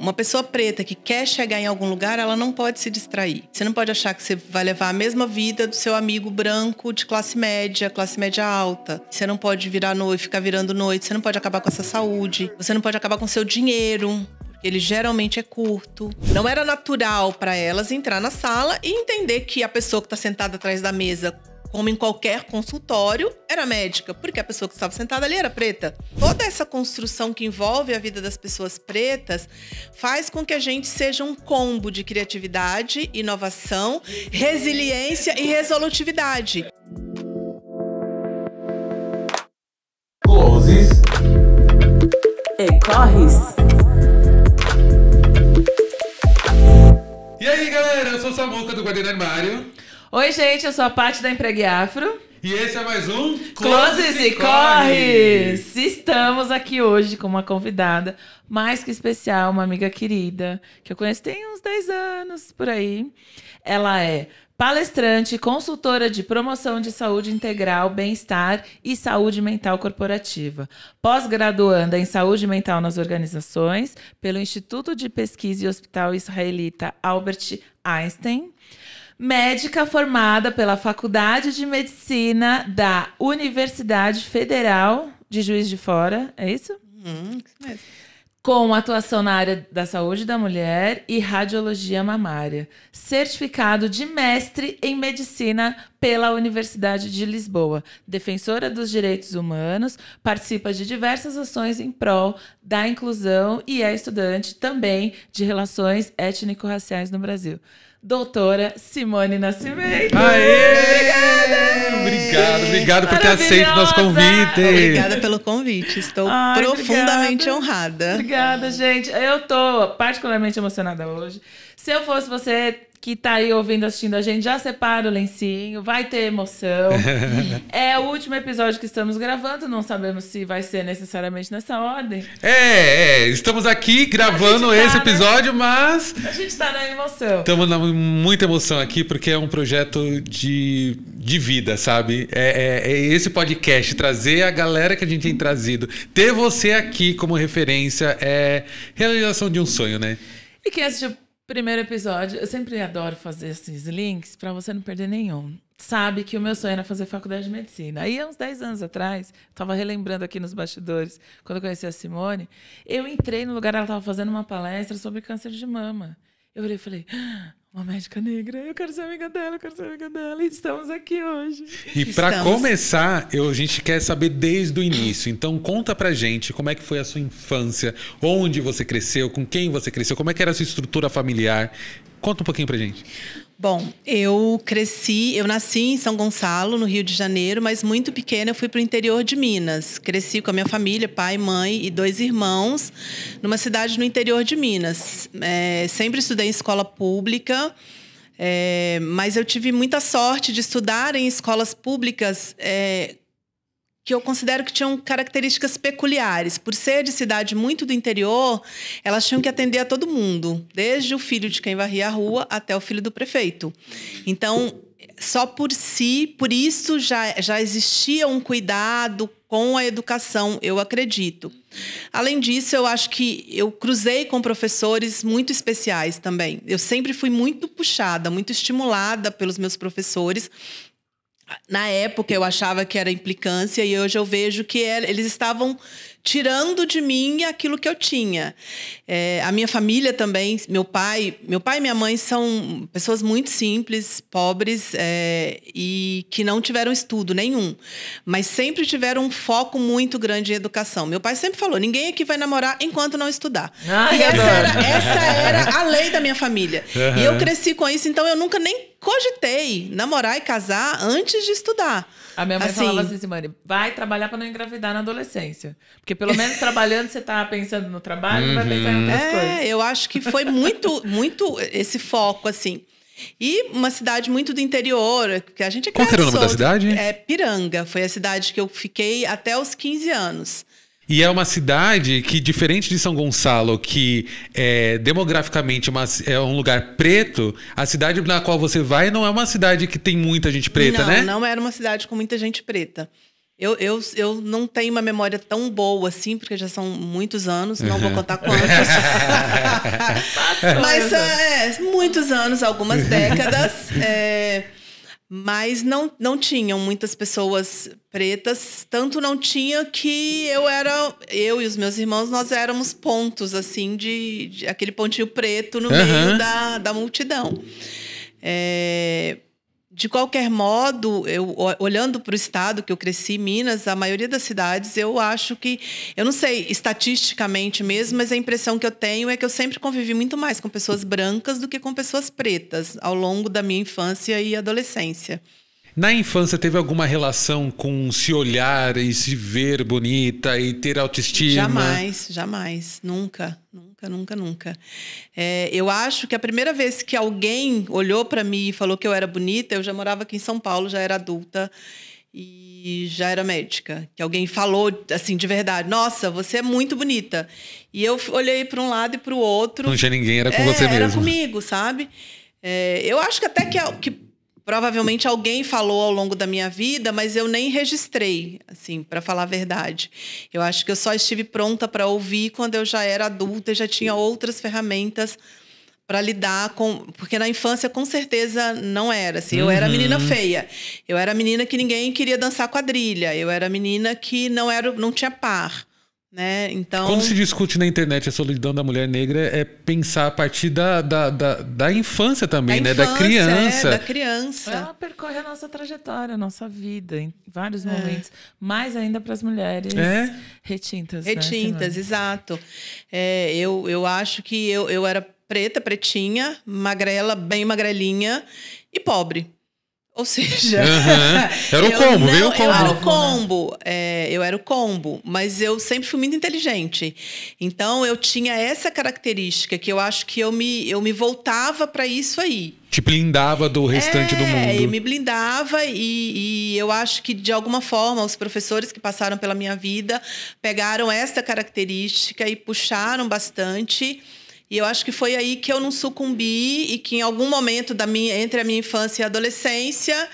uma pessoa preta que quer chegar em algum lugar, ela não pode se distrair. Você não pode achar que você vai levar a mesma vida do seu amigo branco de classe média alta. Você não pode virar noite, ficar virando noite. Você não pode acabar com essa saúde. Você não pode acabar com seu dinheiro. Ele geralmente é curto. Não era natural para elas entrar na sala e entender que a pessoa que está sentada atrás da mesa, como em qualquer consultório, era médica, porque a pessoa que estava sentada ali era preta. Toda essa construção que envolve a vida das pessoas pretas faz com que a gente seja um combo de criatividade, inovação, resiliência e resolutividade. Closes e corres. E aí, galera, eu sou o Samuca do Guardião do Armário. Oi, gente, eu sou a Paty da Empregue Afro. E esse é mais um Closes e Corres! Estamos aqui hoje com uma convidada mais que especial, uma amiga querida, que eu conheço tem uns 10 anos, por aí. Ela é palestrante, consultora de promoção de saúde integral, bem-estar e saúde mental corporativa. Pós-graduanda em saúde mental nas organizações pelo Instituto de Pesquisa e Hospital Israelita Albert Einstein. Médica formada pela Faculdade de Medicina da Universidade Federal de Juiz de Fora, é isso? Isso mesmo. Com atuação na área da saúde da mulher e radiologia mamária. Certificado de mestre em medicina pela Universidade de Lisboa. Defensora dos direitos humanos, participa de diversas ações em prol da inclusão e é estudante também de relações étnico-raciais no Brasil. Doutora Simone Nascimento. Obrigado por ter aceito o nosso convite. Obrigada pelo convite. Estou profundamente honrada. Obrigada, gente. Eu tô particularmente emocionada hoje. Se eu fosse você que tá aí ouvindo, assistindo a gente, já separa o lencinho, vai ter emoção. É o último episódio que estamos gravando, não sabemos se vai ser necessariamente nessa ordem. Estamos aqui gravando esse episódio, mas... A gente tá na emoção. Estamos na muita emoção aqui, porque é um projeto de vida, sabe? É esse podcast, trazer a galera que a gente tem trazido. Ter você aqui como referência é realização de um sonho, né? E quem assistiu primeiro episódio, eu sempre adoro fazer esses links pra você não perder nenhum. Sabe que o meu sonho era fazer faculdade de medicina. Aí, há uns 10 anos atrás, tava relembrando aqui nos bastidores, quando eu conheci a Simone, eu entrei no lugar, ela tava fazendo uma palestra sobre câncer de mama. Eu olhei e falei, uma médica negra, eu quero ser amiga dela, E estamos aqui hoje. E para começar, a gente quer saber desde o início. Então, conta pra gente como é que foi a sua infância, onde você cresceu, com quem você cresceu, como é que era a sua estrutura familiar. Conta um pouquinho pra gente. Bom, eu nasci em São Gonçalo, no Rio de Janeiro, mas muito pequena eu fui para o interior de Minas. Cresci com a minha família, pai, mãe e 2 irmãos, numa cidade no interior de Minas. Sempre estudei em escola pública, mas eu tive muita sorte de estudar em escolas públicas que eu considero que tinham características peculiares. Por ser de cidade muito do interior, elas tinham que atender a todo mundo, desde o filho de quem varria a rua até o filho do prefeito. Então, só por isso já existia um cuidado com a educação, eu acredito. Além disso, eu acho que eu cruzei com professores muito especiais também. Eu sempre fui muito puxada, muito estimulada pelos meus professores. Na época, eu achava que era implicância e hoje eu vejo que eles estavam tirando de mim aquilo que eu tinha. A minha família também, meu pai e minha mãe são pessoas muito simples, pobres e que não tiveram estudo nenhum, mas sempre tiveram um foco muito grande em educação. Meu pai sempre falou, ninguém aqui vai namorar enquanto não estudar. E essa era a lei da minha família. Uhum. E eu cresci com isso, então eu nunca nem cogitei namorar e casar antes de estudar. A minha mãe falava assim, Simone, vai trabalhar para não engravidar na adolescência. Porque pelo menos trabalhando, você tá pensando no trabalho, não vai pensar em outras coisas. Eu acho que foi muito esse foco, assim. E uma cidade muito do interior, que a gente... Qual era o nome da cidade? Piranga. Foi a cidade que eu fiquei até os 15 anos. E é uma cidade que, diferente de São Gonçalo, que demograficamente é um lugar preto, a cidade na qual você vai não é uma cidade que tem muita gente preta, né? Não era uma cidade com muita gente preta. Eu não tenho uma memória tão boa assim, porque já são muitos anos, não vou contar quantos. Mas muitos anos, algumas décadas. Mas não tinham muitas pessoas pretas. Tanto não tinha que eu e os meus irmãos, nós éramos pontos, assim, de aquele pontinho preto no meio da multidão. De qualquer modo, olhando para o estado que eu cresci, Minas, a maioria das cidades, eu acho que... Eu não sei estatisticamente mesmo, mas a impressão que eu tenho é que eu sempre convivi muito mais com pessoas brancas do que com pessoas pretas ao longo da minha infância e adolescência. Na infância, teve alguma relação com se olhar e se ver bonita e ter autoestima? Jamais. Nunca. Eu acho que a primeira vez que alguém olhou para mim e falou que eu era bonita, eu já morava aqui em São Paulo, já era adulta e já era médica. Que alguém falou, assim, de verdade, nossa, você é muito bonita. E eu olhei para um lado e para o outro. Não tinha ninguém, era com você mesmo. Era comigo, sabe? Eu acho que até que provavelmente alguém falou ao longo da minha vida, mas eu nem registrei, assim, para falar a verdade. Eu acho que eu só estive pronta para ouvir quando eu já era adulta e já tinha outras ferramentas para lidar com... Porque na infância, com certeza, não era. Assim, eu era a menina feia. Eu era a menina que ninguém queria dançar quadrilha. Eu era a menina que não tinha par. Né? Então... Quando se discute na internet a solidão da mulher negra, é pensar a partir da infância também, né? Da criança. Da criança. Ela percorre a nossa trajetória, a nossa vida, em vários momentos. Mais ainda para as mulheres retintas. Retintas, né? Exato. Eu acho que eu era preta, pretinha, magrela, bem magrelinha e pobre. Ou seja... Era o combo, veio o combo. Eu era o combo. Eu era o combo. Mas eu sempre fui muito inteligente. Então, eu tinha essa característica que eu acho que eu me voltava para isso aí. Te blindava do restante do mundo. Eu me blindava e eu acho que, de alguma forma, os professores que passaram pela minha vida pegaram essa característica e puxaram bastante... E eu acho que foi aí que eu não sucumbi e que em algum momento entre a minha infância e a adolescência,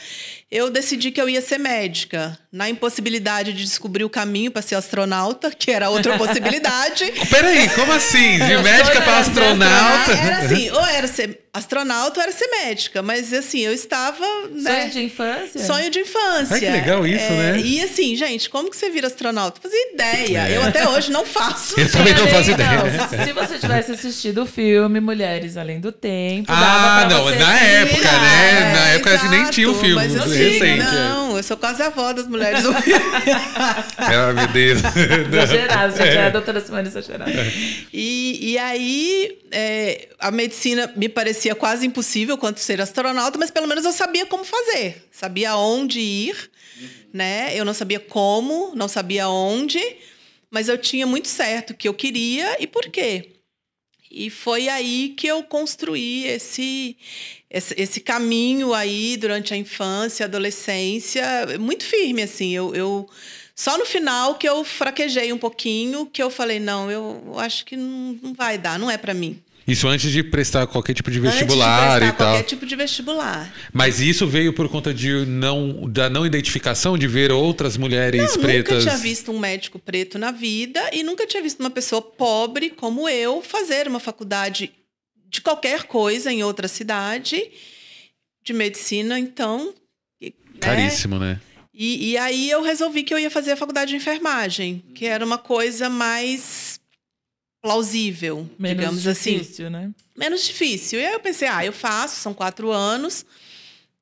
eu decidi que eu ia ser médica. Na impossibilidade de descobrir o caminho para ser astronauta, que era outra possibilidade. Peraí, como assim? De médica para astronauta? Era assim, ou era ser astronauta ou era ser médica. Mas assim, eu estava... Sonho de infância? Sonho de infância. Ai, que legal isso, né? E assim, gente, como que você vira astronauta? Não fazia ideia. Eu até hoje não faço. Eu também não faço ideia. Se você tivesse assistido o filme Mulheres Além do Tempo... Não, na época, né? Na época a gente nem tinha o filme. Mas recente. Não, eu sou quase a avó das mulheres do filme. Meu Deus. Exagerado, gente. A doutora Simone exagerada. E aí, a medicina me parecia quase impossível quanto ser astronauta, mas pelo menos eu sabia como fazer. Sabia onde ir, né? Eu não sabia como, não sabia onde, mas eu tinha muito certo o que eu queria e por quê. E foi aí que eu construí esse caminho aí durante a infância, adolescência, muito firme, assim. Eu só no final que eu fraquejei um pouquinho, que eu falei, não, eu acho que não vai dar, não é para mim. Isso antes de prestar qualquer tipo de vestibular e tal. Qualquer tipo de vestibular. Mas isso veio por conta da não identificação, de ver outras mulheres pretas? Nunca tinha visto um médico preto na vida e nunca tinha visto uma pessoa pobre como eu fazer uma faculdade de qualquer coisa em outra cidade de medicina, então... Caríssimo, né? E aí eu resolvi que eu ia fazer a faculdade de enfermagem, que era uma coisa mais... plausível, digamos assim. Menos difícil, né? Menos difícil. E aí eu pensei, eu faço, são 4 anos.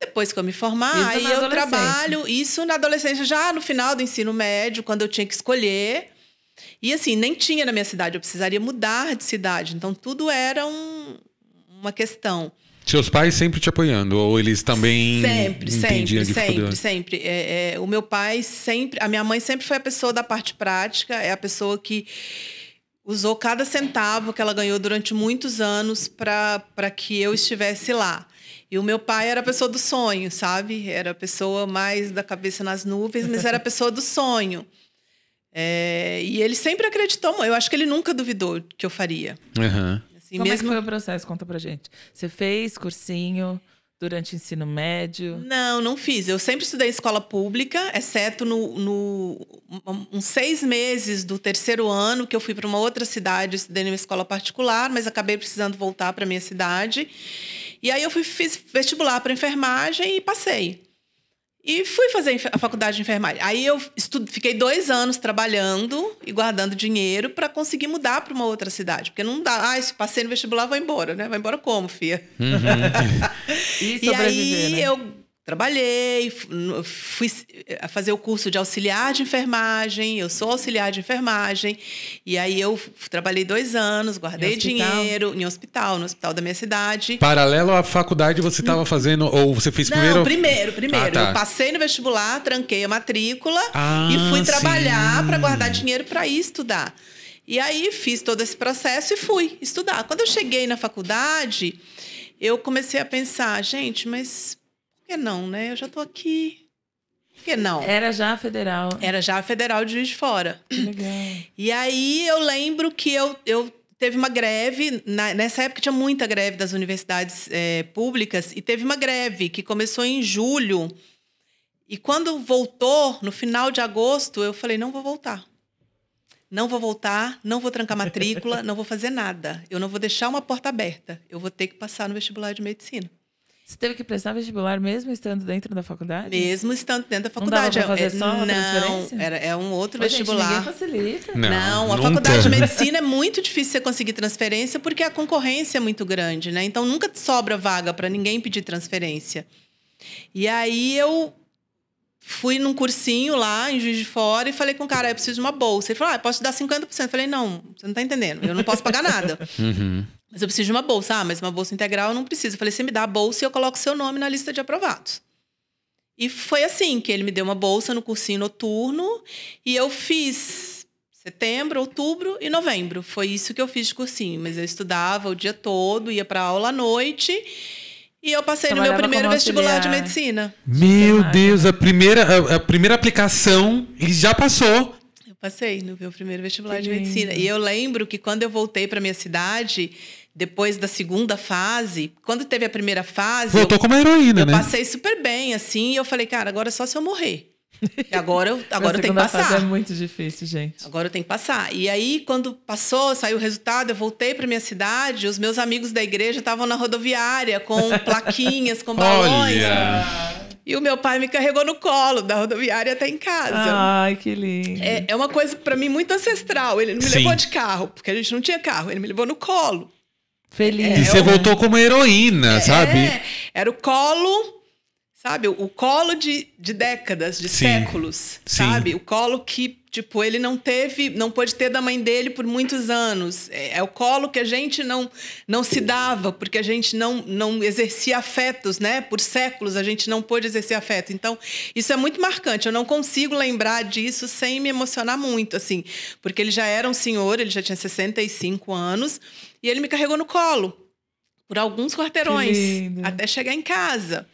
Depois que eu me formar, aí eu trabalho. Isso na adolescência, já no final do ensino médio, quando eu tinha que escolher. E assim, nem tinha na minha cidade, eu precisaria mudar de cidade. Então, tudo era uma questão. Seus pais sempre te apoiando? Ou eles também Sempre. O meu pai sempre... A minha mãe sempre foi a pessoa da parte prática, é a pessoa que... usou cada centavo que ela ganhou durante muitos anos para que eu estivesse lá. E o meu pai era a pessoa do sonho, sabe? Era a pessoa mais da cabeça nas nuvens, mas era a pessoa do sonho. E ele sempre acreditou. Eu acho que ele nunca duvidou que eu faria. Uhum. Assim, Como é que foi o processo? Conta pra gente. Você fez cursinho, durante o ensino médio? Não fiz. Eu sempre estudei em escola pública, exceto uns 6 meses do terceiro ano, que eu fui para uma outra cidade, estudei numa escola particular, mas acabei precisando voltar para minha cidade. E aí eu fiz vestibular para enfermagem e passei. E fui fazer a faculdade de enfermagem. Aí eu fiquei 2 anos trabalhando e guardando dinheiro para conseguir mudar para uma outra cidade. Porque não dá, se passei no vestibular, vou embora, né? Vai embora como, filha? E E aí eu trabalhei, fui fazer o curso de auxiliar de enfermagem, eu sou auxiliar de enfermagem, e aí eu trabalhei 2 anos, guardei dinheiro no hospital da minha cidade. Paralelo à faculdade você estava fazendo, ou você fez primeiro? Não, primeiro. Ah, tá. Eu passei no vestibular, tranquei a matrícula e fui trabalhar para guardar dinheiro para ir estudar. E aí fiz todo esse processo e fui estudar. Quando eu cheguei na faculdade, eu comecei a pensar, gente, mas por que não, né? Eu já estou aqui. Por que não? Era já a federal. Era já a federal de Juiz de Fora. Que legal. E aí eu lembro que eu teve uma greve, nessa época tinha muita greve das universidades públicas, e teve uma greve que começou em julho. E quando voltou, no final de agosto, eu falei, não vou voltar. Não vou voltar, não vou trancar matrícula, não vou fazer nada. Eu não vou deixar uma porta aberta. Eu vou ter que passar no vestibular de medicina. Você teve que prestar vestibular mesmo estando dentro da faculdade? Mesmo estando dentro da faculdade. Não dava pra fazer só a transferência? Não, é um outro Pô, vestibular. Gente, ninguém facilita. Não, a faculdade de medicina é muito difícil você conseguir transferência porque a concorrência é muito grande, né? Então nunca sobra vaga para ninguém pedir transferência. E aí eu fui num cursinho lá em Juiz de Fora e falei com o cara, eu preciso de uma bolsa. Ele falou, posso te dar 50%. Eu falei, não, você não tá entendendo, eu não posso pagar nada. Mas eu preciso de uma bolsa. Mas uma bolsa integral eu não preciso. Eu falei, você me dá a bolsa e eu coloco seu nome na lista de aprovados. E foi assim que ele me deu uma bolsa no cursinho noturno e eu fiz setembro, outubro e novembro. Foi isso que eu fiz de cursinho. Mas eu estudava o dia todo, ia para aula à noite e eu passei no meu primeiro vestibular de medicina. Meu Deus, a primeira aplicação e já passou. Eu passei no meu primeiro vestibular de medicina. E eu lembro que quando eu voltei para minha cidade, depois da segunda fase, quando teve a primeira fase... Voltou como heroína, né? Eu passei super bem, assim, e eu falei, cara, agora é só se eu morrer. Agora eu tenho que passar. Fase é muito difícil, gente. Agora eu tenho que passar. E aí, quando passou, saiu o resultado, eu voltei para minha cidade, os meus amigos da igreja estavam na rodoviária com plaquinhas, com balões. Olha! E o meu pai me carregou no colo da rodoviária até em casa. Ai, que lindo. É uma coisa, para mim, muito ancestral. Ele não me levou de carro, porque a gente não tinha carro. Ele me levou no colo. Feliz. E você voltou como heroína, sabe? Era o colo, sabe? O colo de décadas, de séculos, sabe? O colo que, tipo, ele não pôde ter da mãe dele por muitos anos. É o colo que a gente não se dava, porque a gente não exercia afetos, né? Por séculos a gente não pôde exercer afeto. Então, isso é muito marcante. Eu não consigo lembrar disso sem me emocionar muito, assim. Porque ele já era um senhor, ele já tinha 65 anos, e ele me carregou no colo por alguns quarteirões, até chegar em casa.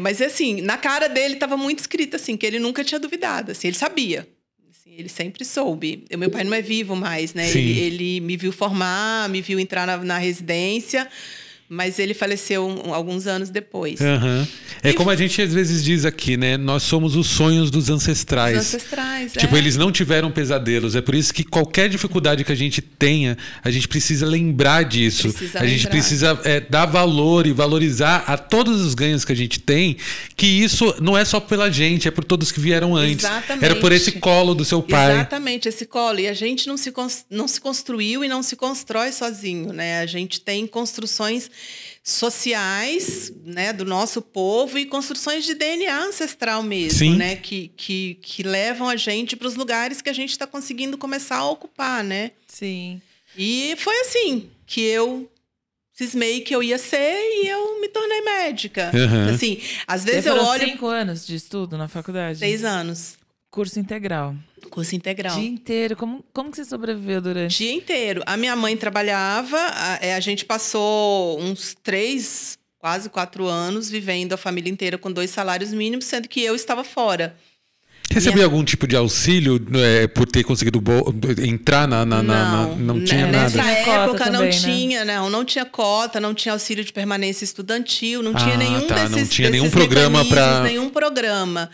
Mas, assim, na cara dele estava muito escrito, assim, que ele nunca tinha duvidado. Assim, ele sabia. Assim, ele sempre soube. Meu pai não é vivo mais, né? Ele me viu formar, me viu entrar na residência, mas ele faleceu alguns anos depois. Como a gente às vezes diz aqui, né? Nós somos os sonhos dos ancestrais. Os ancestrais, Tipo, eles não tiveram pesadelos. É por isso que qualquer dificuldade que a gente tenha, a gente precisa lembrar disso. A gente precisa dar valor e valorizar a todos os ganhos que a gente tem, que isso não é só pela gente, é por todos que vieram antes. Exatamente. Era por esse colo do seu pai. Exatamente, esse colo. E a gente não se construiu e não se constrói sozinho, né? A gente tem construções sociais, né, do nosso povo e construções de DNA ancestral mesmo, né, que levam a gente para os lugares que a gente está conseguindo começar a ocupar, né? Sim. E foi assim que eu cismei que eu ia ser e eu me tornei médica. Assim, às vezes eu olho... 5 anos de estudo na faculdade? 6 anos. Curso integral. Curso integral. Dia inteiro. Como que você sobreviveu durante? Dia inteiro. A minha mãe trabalhava, a gente passou uns 3, quase 4 anos vivendo a família inteira com 2 salários mínimos, sendo que eu estava fora. Recebia algum tipo de auxílio por ter conseguido entrar não tinha nada? Nessa época não também, tinha, não tinha cota, não tinha auxílio de permanência estudantil, não tinha nenhum não tinha nenhum programa para nenhum programa.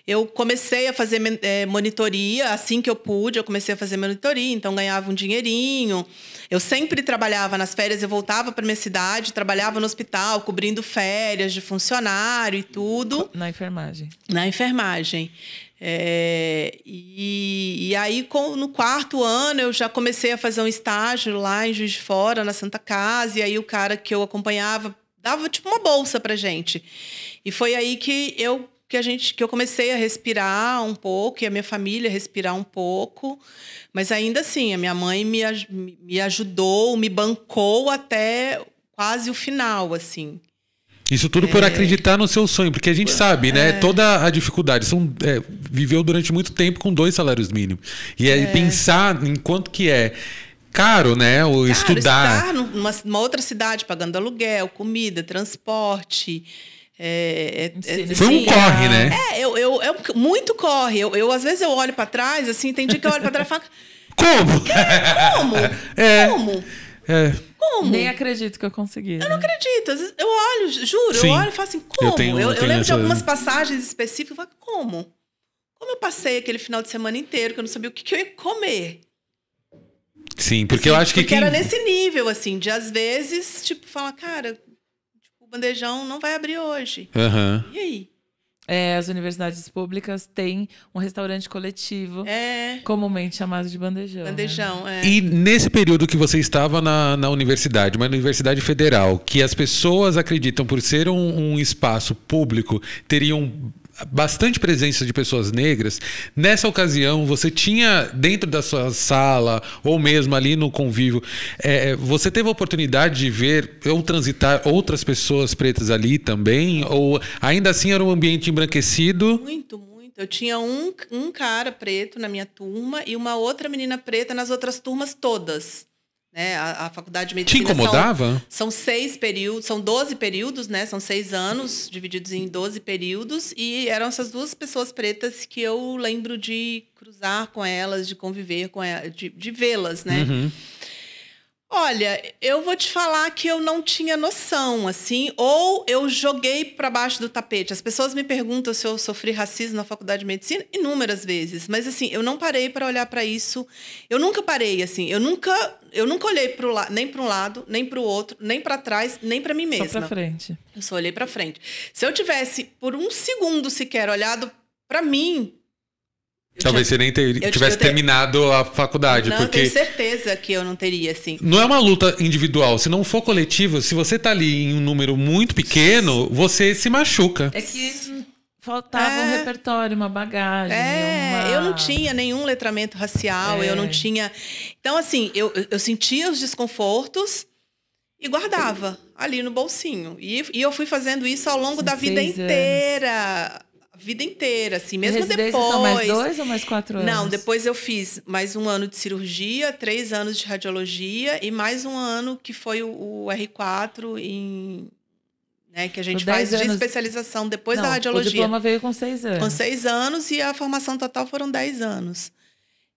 Eu comecei a fazer monitoria, assim que eu pude, eu comecei a fazer monitoria, então ganhava um dinheirinho. Eu sempre trabalhava nas férias, eu voltava para minha cidade, trabalhava no hospital, cobrindo férias de funcionário e tudo. Na enfermagem. Na enfermagem. E aí, no 4º ano, eu já comecei a fazer um estágio lá em Juiz de Fora, na Santa Casa, e aí o cara que eu acompanhava dava tipo uma bolsa pra gente. E foi aí que eu comecei a respirar um pouco, e a minha família respirar um pouco. Mas ainda assim, a minha mãe me ajudou, me bancou até quase o final, assim. Isso tudo por acreditar no seu sonho, porque a gente sabe, né? Toda a dificuldade. Viveu durante muito tempo com 2 salários mínimos. E aí pensar em quanto que é caro, né? Estudar numa outra cidade, pagando aluguel, comida, transporte. Foi um corre, né? Muito corre. Às vezes eu olho para trás, assim, tem dia que eu olho para trás e falo... Como? Como? Como? Nem acredito que eu consegui. Eu não acredito. Às vezes eu olho, juro, eu olho e falo assim, como? Eu lembro de algumas passagens específicas, eu falo, como? Como eu passei aquele final de semana inteiro que eu não sabia o que eu ia comer? Sim, porque eu acho que... Porque era nesse nível, assim, de às vezes, tipo, falar, cara... O bandejão não vai abrir hoje. Uhum. E aí? As universidades públicas têm um restaurante coletivo, comumente chamado de bandejão. Bandejão, né? E nesse período que você estava na universidade, uma universidade federal, que as pessoas acreditam por ser um espaço público, teriam bastante presença de pessoas negras. Nessa ocasião, você tinha dentro da sua sala ou mesmo ali no convívio, você teve a oportunidade de ver ou transitar outras pessoas pretas ali também? Ou ainda assim era um ambiente embranquecido? Muito, muito. Eu tinha um cara preto na minha turma e uma outra menina preta nas outras turmas todas. Né? A faculdade de medicina... Te incomodava? São 6 períodos, são 12 períodos, né? São 6 anos, divididos em 12 períodos. E eram essas 2 pessoas pretas que eu lembro de cruzar com elas, de conviver com elas, de vê-las, né? Uhum. Olha, eu vou te falar que eu não tinha noção, assim, ou eu joguei para baixo do tapete. As pessoas me perguntam se eu sofri racismo na faculdade de medicina inúmeras vezes, mas assim, eu não parei para olhar para isso. Eu nunca parei, assim, eu nunca olhei nem para um lado, nem para o outro, nem para trás, nem para mim mesma. Só para frente. Eu só olhei para frente. Se eu tivesse por um segundo sequer olhado para mim, talvez você nem tivesse terminado a faculdade. Não, porque eu tenho certeza que eu não teria, assim. Não é uma luta individual. Se não for coletiva, se você tá ali em um número muito pequeno, você se machuca. É que faltava um repertório, uma bagagem. Eu não tinha nenhum letramento racial, eu não tinha... Então, assim, eu sentia os desconfortos e guardava ali no bolsinho. E eu fui fazendo isso ao longo da vida inteira. Vida inteira, assim, mesmo depois. São mais 2 ou mais 4 anos? Não, depois eu fiz mais 1 ano de cirurgia, 3 anos de radiologia e mais 1 ano que foi o R4 né, que a gente faz de especialização depois da radiologia. O diploma veio com 6 anos. Com 6 anos e a formação total foram 10 anos.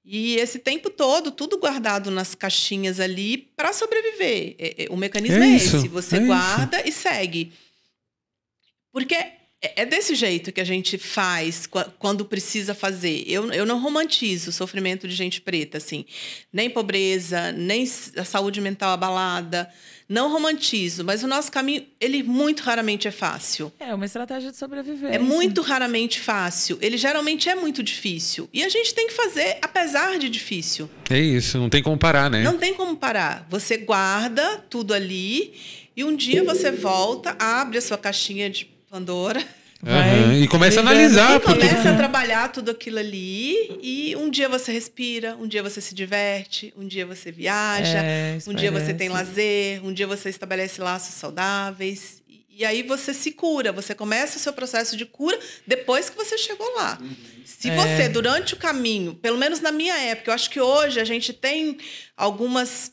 E esse tempo todo, tudo guardado nas caixinhas ali para sobreviver. O mecanismo é esse, você guarda e segue. Porque é desse jeito que a gente faz quando precisa fazer. Eu não romantizo o sofrimento de gente preta, assim. Nem pobreza, nem a saúde mental abalada. Não romantizo, mas o nosso caminho, ele muito raramente é fácil. É uma estratégia de sobrevivência. É muito raramente fácil. Ele geralmente é muito difícil. E a gente tem que fazer, apesar de difícil. É isso, não tem como parar, né? Não tem como parar. Você guarda tudo ali e um dia você volta, abre a sua caixinha de Pandora. E começa a analisar. E começa a trabalhar tudo aquilo ali. E um dia você respira, um dia você se diverte, um dia você viaja, um dia você tem lazer, um dia você estabelece laços saudáveis. E aí você se cura, você começa o seu processo de cura depois que você chegou lá. Se você, durante o caminho, pelo menos na minha época, eu acho que hoje a gente tem algumas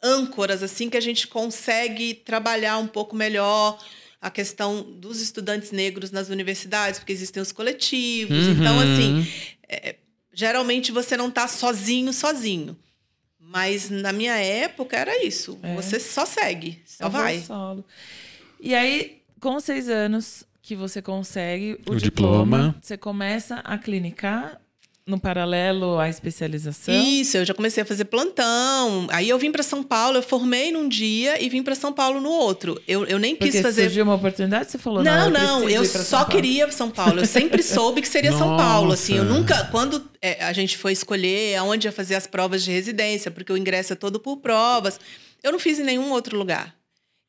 âncoras assim que a gente consegue trabalhar um pouco melhor. a questão dos estudantes negros nas universidades, porque existem os coletivos. Então, assim, geralmente você não está sozinho. Mas na minha época era isso. Você só segue, só vai. Solo. E aí, com 6 anos que você consegue o diploma, você começa a clinicar no paralelo à especialização? Isso, eu já comecei a fazer plantão. Aí eu vim para São Paulo, eu formei num dia e vim para São Paulo no outro. Eu nem quis fazer... surgiu uma oportunidade, você falou? Não, eu só queria São Paulo. Eu sempre soube que seria São Paulo. Assim, eu nunca... Quando a gente foi escolher aonde ia fazer as provas de residência, porque o ingresso é todo por provas, eu não fiz em nenhum outro lugar.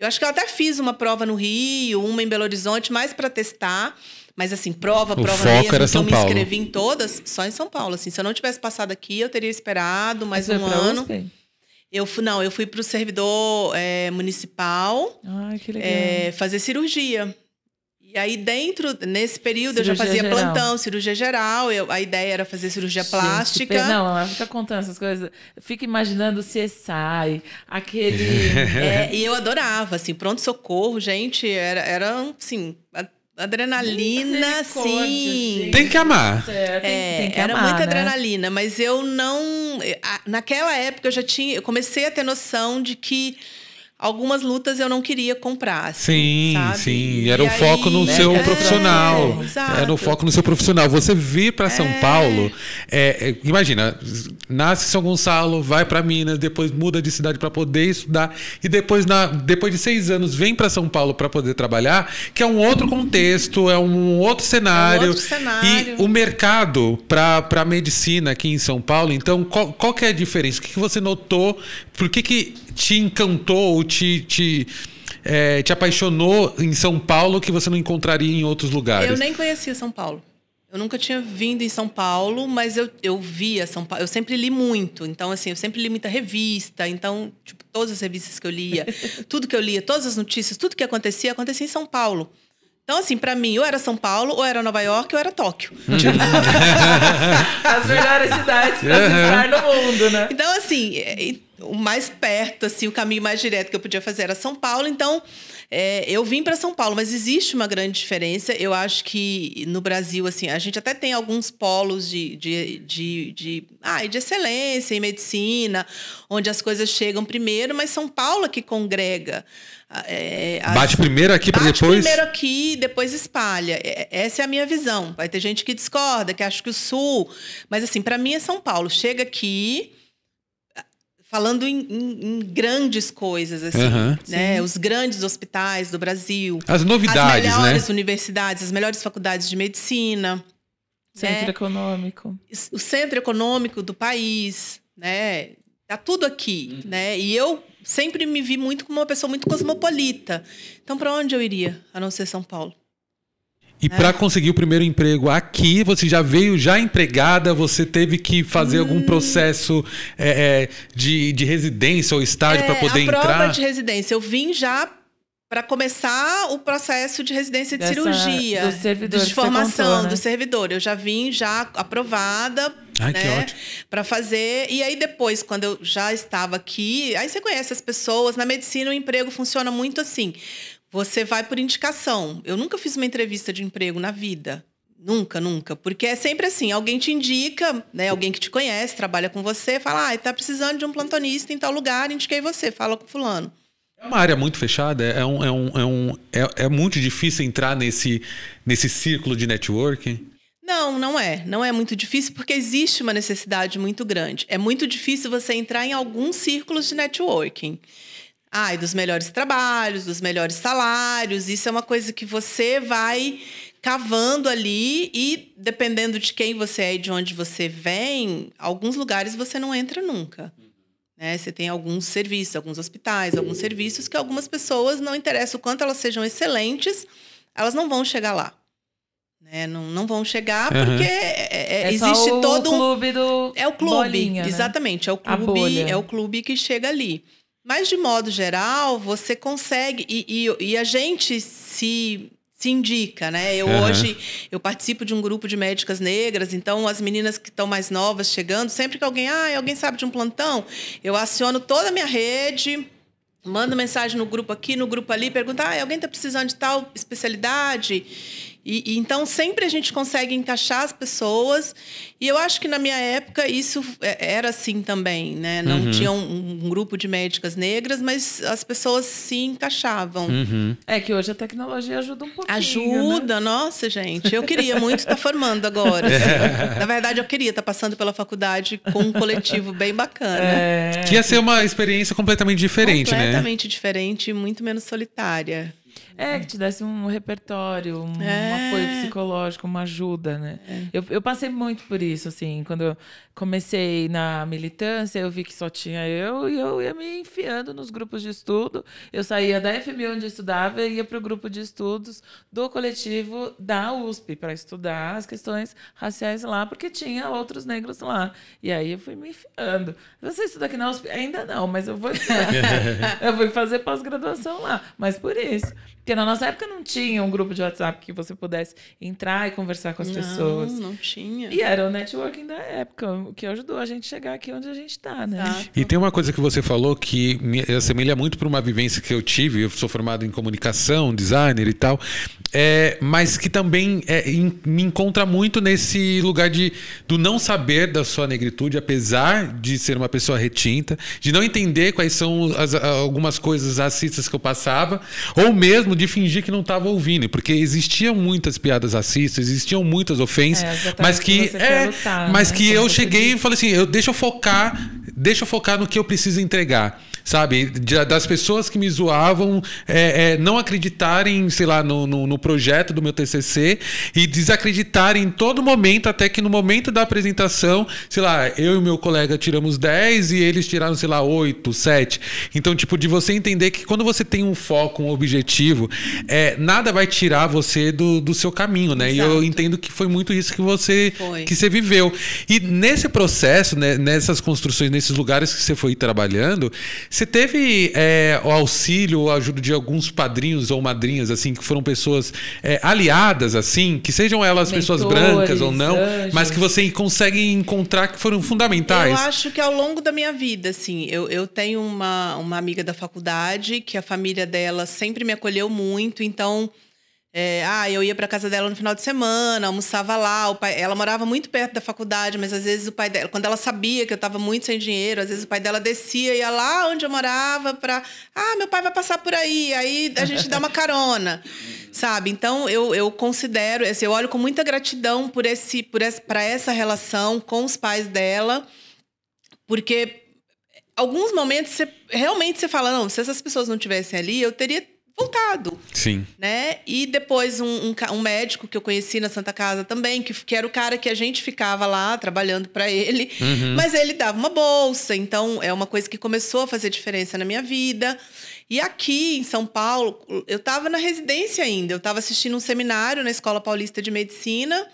Eu acho que eu até fiz uma prova no Rio, uma em Belo Horizonte, mais para testar. Mas, assim, prova mesmo, que eu me inscrevi em todas, só em São Paulo. Assim, se eu não tivesse passado aqui, eu teria esperado mais um ano. USP? Eu fui para o servidor municipal. Ai, que legal. Fazer cirurgia. E aí, nesse período, Cirurgia eu já fazia geral. Plantão, cirurgia geral. A ideia era fazer cirurgia plástica. Não, ela fica contando essas coisas. Fica imaginando o CSI, aquele... E eu adorava, assim, pronto-socorro, gente, era assim... Adrenalina, sim. Tem que amar. Tem que era amar, muita né? adrenalina, mas eu não... Naquela época, eu comecei a ter noção de que algumas lutas eu não queria comprar. Assim, sabe? Sim. Era o foco no seu profissional. Exato. Era o foco no seu profissional. Você vir para São Paulo, imagina, nasce em São Gonçalo, vai para Minas, depois muda de cidade para poder estudar e depois de 6 anos vem para São Paulo para poder trabalhar, que é um outro contexto, é um outro cenário. E o mercado para medicina aqui em São Paulo, então, qual que é a diferença? O que você notou? Por que te encantou ou te apaixonou em São Paulo que você não encontraria em outros lugares? Eu nem conhecia São Paulo. Eu nunca tinha vindo em São Paulo, mas eu via São Paulo. Eu sempre li muito. Então, assim, eu sempre li muita revista. Então, tipo, todas as revistas que eu lia, tudo que eu lia, todas as notícias, tudo que acontecia em São Paulo. Então, assim, pra mim, ou era São Paulo, ou era Nova York, ou era Tóquio. As melhores cidades pra se estar no mundo, né? Então, assim, o mais perto, assim, o caminho mais direto que eu podia fazer era São Paulo. Então, eu vim para São Paulo, mas existe uma grande diferença. Eu acho que no Brasil, assim, a gente até tem alguns polos de excelência em medicina, onde as coisas chegam primeiro, mas São Paulo é que congrega. Bate primeiro aqui para depois? Bate primeiro aqui, depois espalha. Essa é a minha visão. Vai ter gente que discorda, que acha que o Sul... Mas, assim, para mim é São Paulo. Chega aqui... Falando em grandes coisas, assim, né? Os grandes hospitais do Brasil. As novidades, as melhores universidades, as melhores faculdades de medicina. Centro econômico. O centro econômico do país, né? Tá tudo aqui, né? E eu sempre me vi muito como uma pessoa muito cosmopolita. Então, para onde eu iria, a não ser São Paulo? E para conseguir o primeiro emprego aqui, você já veio empregada, você teve que fazer algum processo de residência ou estágio para poder entrar? A prova de residência. Eu vim já para começar o processo de residência de cirurgia. Do servidor. De formação do servidor. Eu já vim aprovada. Ai, que ótimo. Para fazer. E aí depois, quando eu já estava aqui, aí você conhece as pessoas. Na medicina, o emprego funciona muito assim. Você vai por indicação. Eu nunca fiz uma entrevista de emprego na vida. Nunca. Porque é sempre assim, alguém te indica, né? Alguém que te conhece, trabalha com você, fala, tá precisando de um plantonista em tal lugar, indiquei você, fala com fulano. É uma área muito fechada? É muito difícil entrar nesse círculo de networking? Não é. Não é muito difícil porque existe uma necessidade muito grande. É muito difícil você entrar em alguns círculos de networking. E dos melhores trabalhos, dos melhores salários. Isso é uma coisa que você vai cavando ali e, dependendo de quem você é e de onde você vem, alguns lugares você não entra nunca. Né? Você tem alguns serviços, alguns hospitais, alguns serviços que algumas pessoas, não interessa o quanto elas sejam excelentes, elas não vão chegar lá. Né? Não vão chegar porque existe só todo o clube do... É o clube, bolinha, né? exatamente. É o clube que chega ali. Mas, de modo geral, você consegue... E a gente se indica, né? Hoje, eu participo de um grupo de médicas negras, então as meninas que estão mais novas chegando, sempre que alguém sabe de um plantão, eu aciono toda a minha rede, manda mensagem no grupo aqui, no grupo ali, pergunta, alguém está precisando de tal especialidade? E então, sempre a gente consegue encaixar as pessoas. E eu acho que, na minha época, isso era assim também, né? Não tinha um grupo de médicas negras, mas as pessoas se encaixavam. É que hoje a tecnologia ajuda um pouquinho, Ajuda, né? Nossa, gente. Eu queria muito estar formando agora. Assim. Na verdade, eu queria estar passando pela faculdade com um coletivo bem bacana. Que ia ser uma experiência completamente diferente, né? Completamente diferente e muito menos solitária. Que te desse um repertório, um apoio psicológico, uma ajuda, né? Eu passei muito por isso, assim. Quando eu comecei na militância, eu vi que só tinha eu e eu ia me enfiando nos grupos de estudo. Eu saía da FMU onde eu estudava e ia para o grupo de estudos do coletivo da USP para estudar as questões raciais lá, porque tinha outros negros lá. E aí eu fui me enfiando. Você estuda aqui na USP? Ainda não, mas eu vou eu vou fazer pós-graduação lá. Mas por isso. Porque na nossa época não tinha um grupo de WhatsApp que você pudesse entrar e conversar com as pessoas. Não tinha. E era o networking da época, o que ajudou a gente chegar aqui onde a gente está, né? Exato. E tem uma coisa que você falou que me assemelha muito para uma vivência que eu tive. Eu sou formado em comunicação, designer e tal, mas que também me encontra muito nesse lugar do não saber da sua negritude, apesar de ser uma pessoa retinta, de não entender quais são algumas coisas racistas que eu passava, ou mesmo de fingir que não estava ouvindo, porque existiam muitas piadas racistas, existiam muitas ofensas, mas que eu cheguei e falei assim, deixa eu focar no que eu preciso entregar, sabe? Das pessoas que me zoavam não acreditarem, sei lá, no projeto do meu TCC e desacreditarem em todo momento, até que no momento da apresentação, sei lá, eu e meu colega tiramos 10 e eles tiraram, sei lá, 8, 7. Então, tipo, de você entender que quando você tem um foco, um objetivo, nada vai tirar você do seu caminho, né? Exato. E eu entendo que foi muito isso que você viveu. E nesse processo, né, nessas construções, nesses lugares que você foi trabalhando, você teve o auxílio ou a ajuda de alguns padrinhos ou madrinhas, assim, que foram pessoas aliadas, assim, que sejam elas pessoas brancas ou não, anjos, mas que você consegue encontrar que foram fundamentais? Eu acho que ao longo da minha vida, assim, eu tenho uma amiga da faculdade que a família dela sempre me acolheu muito, então eu ia para casa dela no final de semana, almoçava lá, ela morava muito perto da faculdade, mas às vezes o pai dela, quando ela sabia que eu estava muito sem dinheiro, às vezes o pai dela descia, ia lá onde eu morava meu pai vai passar por aí a gente dá uma carona, sabe? Então eu considero, assim, eu olho com muita gratidão para essa relação com os pais dela, porque alguns momentos você fala, não, se essas pessoas não estivessem ali, eu teria voltado. Sim. Né? E depois um médico que eu conheci na Santa Casa também, que era o cara que a gente ficava lá trabalhando para ele, mas ele dava uma bolsa, então é uma coisa que começou a fazer diferença na minha vida. E aqui em São Paulo, eu estava na residência ainda, eu estava assistindo um seminário na Escola Paulista de Medicina.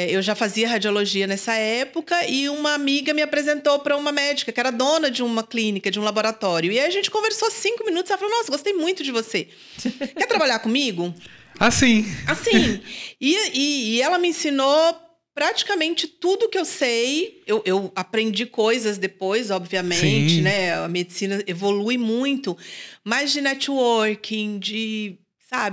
Eu já fazia radiologia nessa época e uma amiga me apresentou para uma médica que era dona de uma clínica, de um laboratório. E aí a gente conversou 5 minutos. Ela falou, nossa, gostei muito de você. Quer trabalhar comigo? Assim. E ela me ensinou praticamente tudo que eu sei. Eu aprendi coisas depois, obviamente, Sim. né? A medicina evolui muito. Mas de networking, de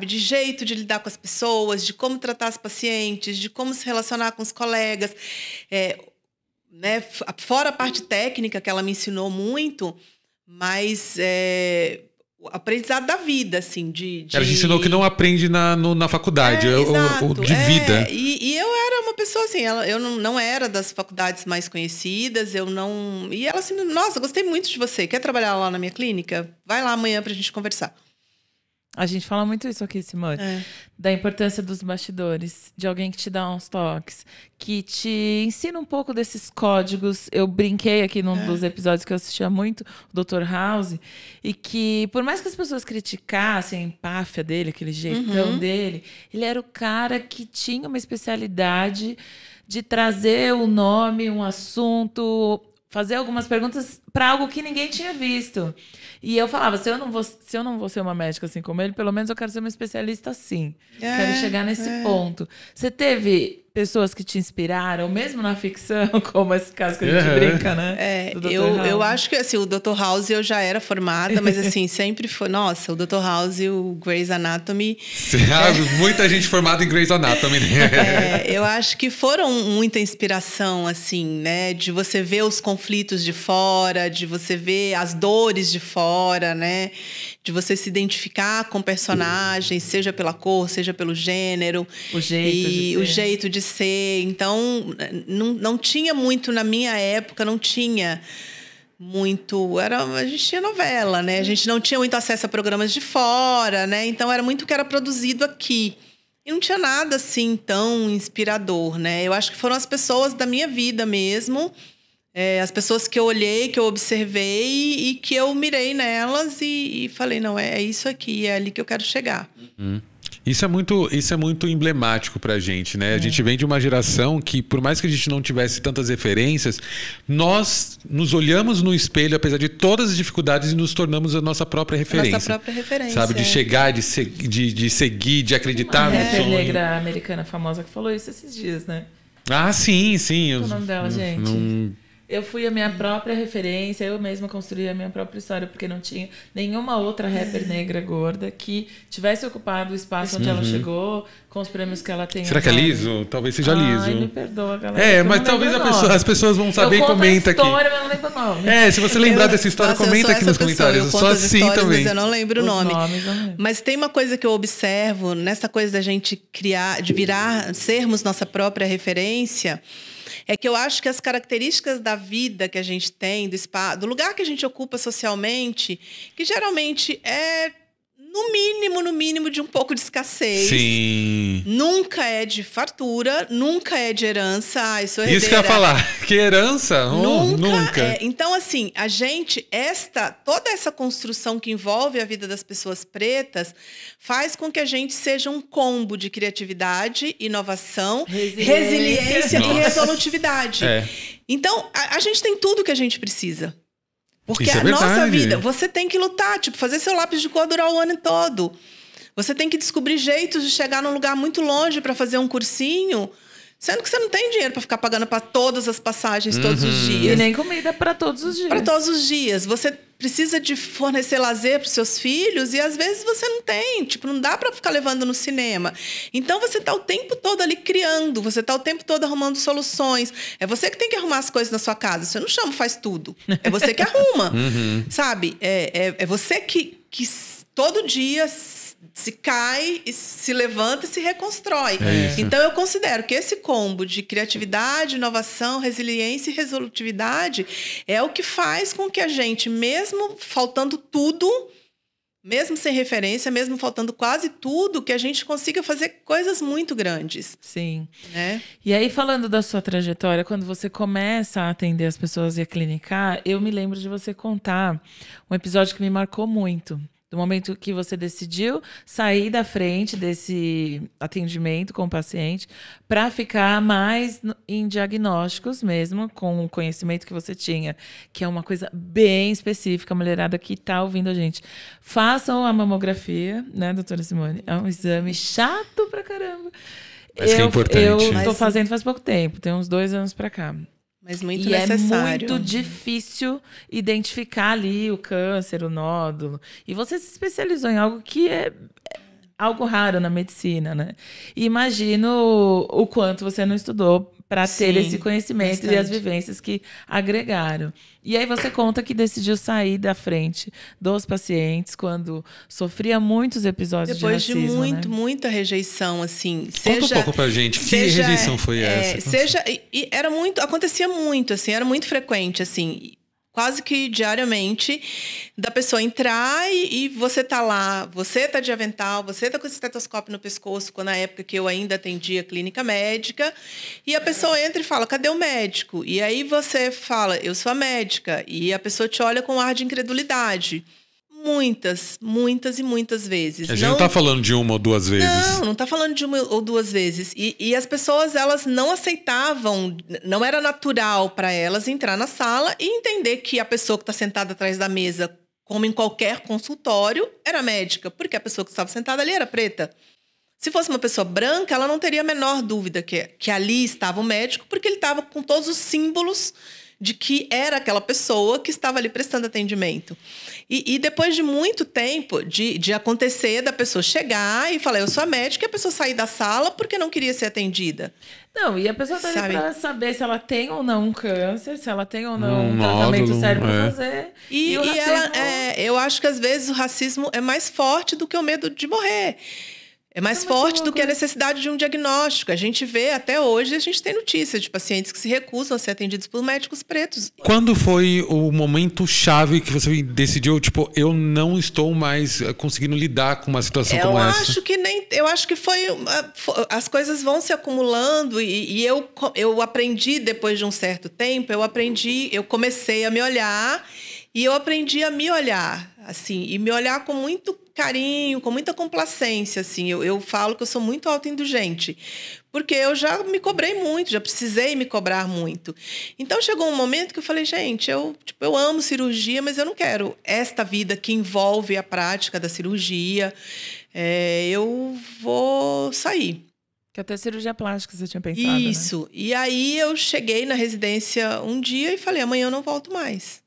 jeito de lidar com as pessoas, de como tratar as pacientes, de como se relacionar com os colegas. Né? Fora a parte técnica, que ela me ensinou muito, mas o aprendizado da vida, assim, Ela te ensinou que não aprende na faculdade, o de vida. E eu era uma pessoa assim, eu não era das faculdades mais conhecidas, E ela assim, nossa, gostei muito de você, quer trabalhar lá na minha clínica? Vai lá amanhã pra gente conversar. A gente fala muito isso aqui, Simone. Da importância dos bastidores, de alguém que te dá uns toques, que te ensina um pouco desses códigos. Eu brinquei aqui num dos episódios que eu assistia muito, o Dr. House, e que, por mais que as pessoas criticassem a empáfia dele, aquele jeitão dele, ele era o cara que tinha uma especialidade de trazer um nome, um assunto, fazer algumas perguntas pra algo que ninguém tinha visto. E eu falava, se eu não vou ser uma médica assim como ele, pelo menos eu quero ser uma especialista assim. Quero chegar nesse ponto. Você teve pessoas que te inspiraram, mesmo na ficção, como esse caso que a gente brinca, né? Eu acho que assim, o Dr. House eu já era formada, mas assim, sempre foi... Nossa, o Dr. House e o Grey's Anatomy... Muita gente formada em Grey's Anatomy, né? Eu acho que foram muita inspiração, assim, né? De você ver os conflitos de fora, de você ver as dores de fora, né? De você se identificar com personagens, seja pela cor, seja pelo gênero. O jeito de ser. Então, não tinha muito, na minha época, não tinha muito... A gente tinha novela, né? A gente não tinha muito acesso a programas de fora, né? Então, era muito o que era produzido aqui. E não tinha nada, assim, tão inspirador, né? Eu acho que foram as pessoas da minha vida mesmo... as pessoas que eu olhei, que eu observei e que eu mirei nelas e falei, não, é isso aqui, é ali que eu quero chegar. Isso é muito emblemático pra gente, né? A gente vem de uma geração que, por mais que a gente não tivesse tantas referências, nós nos olhamos no espelho, apesar de todas as dificuldades, e nos tornamos a nossa própria referência. Nossa própria referência. Sabe? De chegar, de seguir, de acreditar no sonho. Uma negra americana famosa que falou isso esses dias, né? Ah, sim. Qual o nome dela, gente? Eu fui a minha própria referência, eu mesma construí a minha própria história, porque não tinha nenhuma outra rapper negra gorda que tivesse ocupado o espaço onde ela chegou, com os prêmios que ela tem. Será que é Liso? Talvez seja Liso. Ai, me perdoa, galera. Mas talvez as pessoas vão saber e comenta aqui. Eu conto a história, mas não lembro o nome. Se você lembrar dessa história, comenta aqui nos comentários. Eu sou assim também. Mas eu não lembro o nome. Nomes. Mas tem uma coisa que eu observo nessa coisa da gente criar, de sermos nossa própria referência... É que eu acho que as características da vida que a gente tem, do lugar que a gente ocupa socialmente, que geralmente é, no mínimo, de um pouco de escassez. Sim. Nunca é de fartura, nunca é de herança. Isso que eu ia falar. Que herança? Nunca. Então, assim, a gente, toda essa construção que envolve a vida das pessoas pretas faz com que a gente seja um combo de criatividade, inovação, resiliência e resolutividade. Então, a gente tem tudo que a gente precisa. Porque a nossa vida, você tem que lutar, fazer seu lápis de cor durar o ano todo. Você tem que descobrir jeitos de chegar num lugar muito longe para fazer um cursinho, sendo que você não tem dinheiro para ficar pagando para todas as passagens todos os dias. E nem comida para todos os dias. Para todos os dias. Você precisa de fornecer lazer para os seus filhos e às vezes você não tem. Não dá para ficar levando no cinema. Então você está o tempo todo ali criando. Você está o tempo todo arrumando soluções. É você que tem que arrumar as coisas na sua casa. Você não chama, faz tudo. É você que arruma. Sabe? É você que todo dia se cai, se levanta e se reconstrói. Então, eu considero que esse combo de criatividade, inovação, resiliência e resolutividade é o que faz com que a gente, mesmo faltando tudo, mesmo sem referência, mesmo faltando quase tudo, que a gente consiga fazer coisas muito grandes. Sim. Né? E aí, falando da sua trajetória, quando você começa a atender as pessoas e a clinicar, eu me lembro de você contar um episódio que me marcou muito. Do momento que você decidiu sair da frente desse atendimento com o paciente para ficar mais em diagnósticos mesmo, com o conhecimento que você tinha, que é uma coisa bem específica, a mulherada que está ouvindo a gente. Façam a mamografia, né, doutora Simone? É um exame chato pra caramba. Mas que é importante. Eu tô fazendo faz pouco tempo, tem uns 2 anos pra cá. Mas muito necessário. É muito difícil identificar ali o câncer, o nódulo. E você se especializou em algo que é algo raro na medicina, né? E imagino o quanto você não estudou para ter esse conhecimento e as vivências que agregaram. E aí você conta que decidiu sair da frente dos pacientes quando sofria muitos episódios de racismo. Depois de né? muita rejeição, assim. Conta um pouco pra gente, que rejeição foi essa? Era muito, acontecia muito, assim, era muito frequente, assim. Quase que diariamente, da pessoa entrar e você tá lá, você tá de avental, você tá com esse estetoscópio no pescoço, quando na época que eu ainda atendia clínica médica, e a pessoa entra e fala, cadê o médico? E aí você fala, eu sou a médica, e a pessoa te olha com um ar de incredulidade. Muitas, muitas e muitas vezes. A gente não tá falando de uma ou duas vezes. Não tá falando de uma ou duas vezes. E as pessoas, elas não aceitavam, não era natural para elas entrar na sala e entender que a pessoa que está sentada atrás da mesa, como em qualquer consultório, era médica, porque a pessoa que estava sentada ali era preta. Se fosse uma pessoa branca, ela não teria a menor dúvida que ali estava o médico, porque ele estava com todos os símbolos de que era aquela pessoa que estava ali prestando atendimento. E depois de muito tempo de acontecer, da pessoa chegar e falar, eu sou a médica, e a pessoa sair da sala porque não queria ser atendida. Não, e a pessoa tá ali para saber se ela tem ou não um câncer, se ela tem ou não um nódulo, tratamento sério para fazer. E o racismo... eu acho que às vezes o racismo é mais forte do que o medo de morrer. É mais forte do que a necessidade de um diagnóstico. A gente vê, até hoje, a gente tem notícias de pacientes que se recusam a ser atendidos por médicos pretos. Quando foi o momento chave que você decidiu, tipo, eu não estou mais conseguindo lidar com uma situação como essa? Eu acho que foi... As coisas vão se acumulando e eu aprendi, depois de um certo tempo, eu comecei a me olhar e eu aprendi a me olhar, assim, e me olhar com muito carinho, com muita complacência, assim. Eu falo que eu sou muito autoindulgente, porque eu já me cobrei muito, já precisei me cobrar muito. Então, chegou um momento que eu falei, gente, eu amo cirurgia, mas eu não quero esta vida que envolve a prática da cirurgia. Eu vou sair. Que até cirurgia plástica você tinha pensado, Isso. Né? E aí, eu cheguei na residência um dia e falei, amanhã eu não volto mais.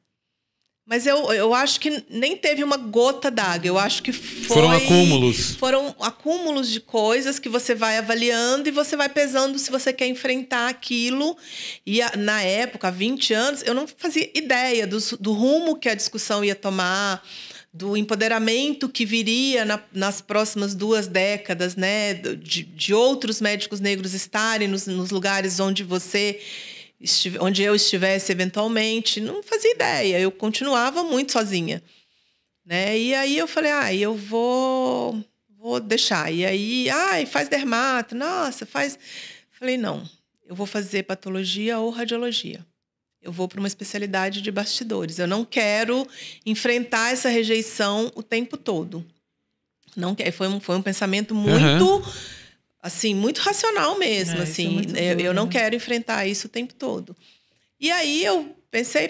Mas eu acho que nem teve uma gota d'água. Eu acho que foram acúmulos. Foram acúmulos de coisas que você vai avaliando e você vai pesando se você quer enfrentar aquilo. E na época, há 20 anos, eu não fazia ideia do rumo que a discussão ia tomar, do empoderamento que viria nas próximas 2 décadas, né? De outros médicos negros estarem nos lugares onde eu estivesse eventualmente, não fazia ideia. Eu continuava muito sozinha, né? E aí eu falei, eu vou deixar. E aí, faz dermato, nossa, faz... Falei, não, eu vou fazer patologia ou radiologia. Eu vou para uma especialidade de bastidores. Eu não quero enfrentar essa rejeição o tempo todo. Não, foi um pensamento muito... Assim, muito racional mesmo, assim. Eu não quero enfrentar isso o tempo todo. E aí eu pensei.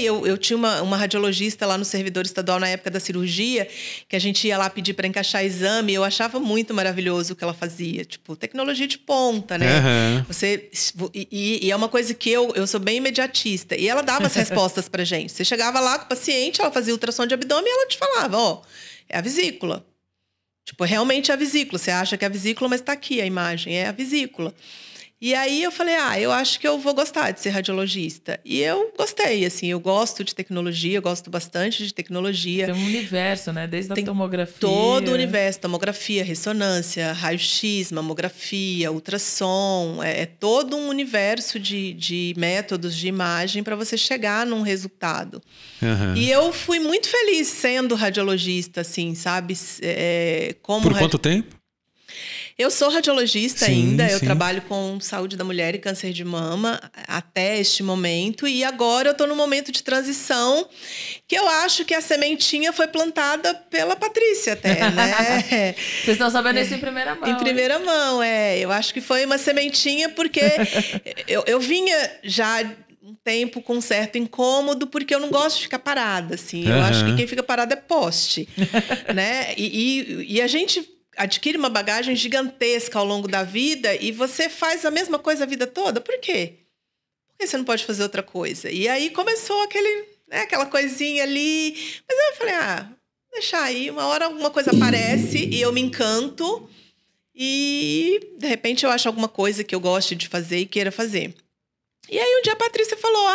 Eu tinha uma radiologista lá no servidor estadual na época da cirurgia, que a gente ia lá pedir para encaixar exame. Eu achava muito maravilhoso o que ela fazia. Tipo, tecnologia de ponta, né? E é uma coisa que eu sou bem imediatista. E ela dava as respostas pra gente. Você chegava lá com o paciente, ela fazia ultrassom de abdômen e ela te falava, é a vesícula. Tipo, realmente é a vesícula. Você acha que é a vesícula, mas está aqui a imagem. É a vesícula. E aí eu falei, eu acho que eu vou gostar de ser radiologista. E eu gostei, assim. Eu gosto de tecnologia, eu gosto bastante de tecnologia. Tem um universo, né? Desde a tomografia. Todo o universo. Tomografia, ressonância, raio-x, mamografia, ultrassom. É todo um universo de métodos de imagem para você chegar num resultado. E eu fui muito feliz sendo radiologista, assim, sabe? Por quanto tempo? Eu sou radiologista ainda, eu trabalho com saúde da mulher e câncer de mama até este momento. E agora eu estou num momento de transição que eu acho que a sementinha foi plantada pela Patrícia até, né? Vocês estão sabendo isso em primeira mão. Em primeira mão, Eu acho que foi uma sementinha porque eu vinha já um tempo com um certo incômodo, porque eu não gosto de ficar parada, assim. Eu acho que quem fica parado é poste, né? E a gente adquire uma bagagem gigantesca ao longo da vida e você faz a mesma coisa a vida toda. Por quê? Porque você não pode fazer outra coisa. E aí começou aquela coisinha ali. Mas eu falei, deixa aí. Uma hora alguma coisa aparece e eu me encanto. E, de repente, eu acho alguma coisa que eu goste de fazer e queira fazer. E aí um dia a Patrícia falou,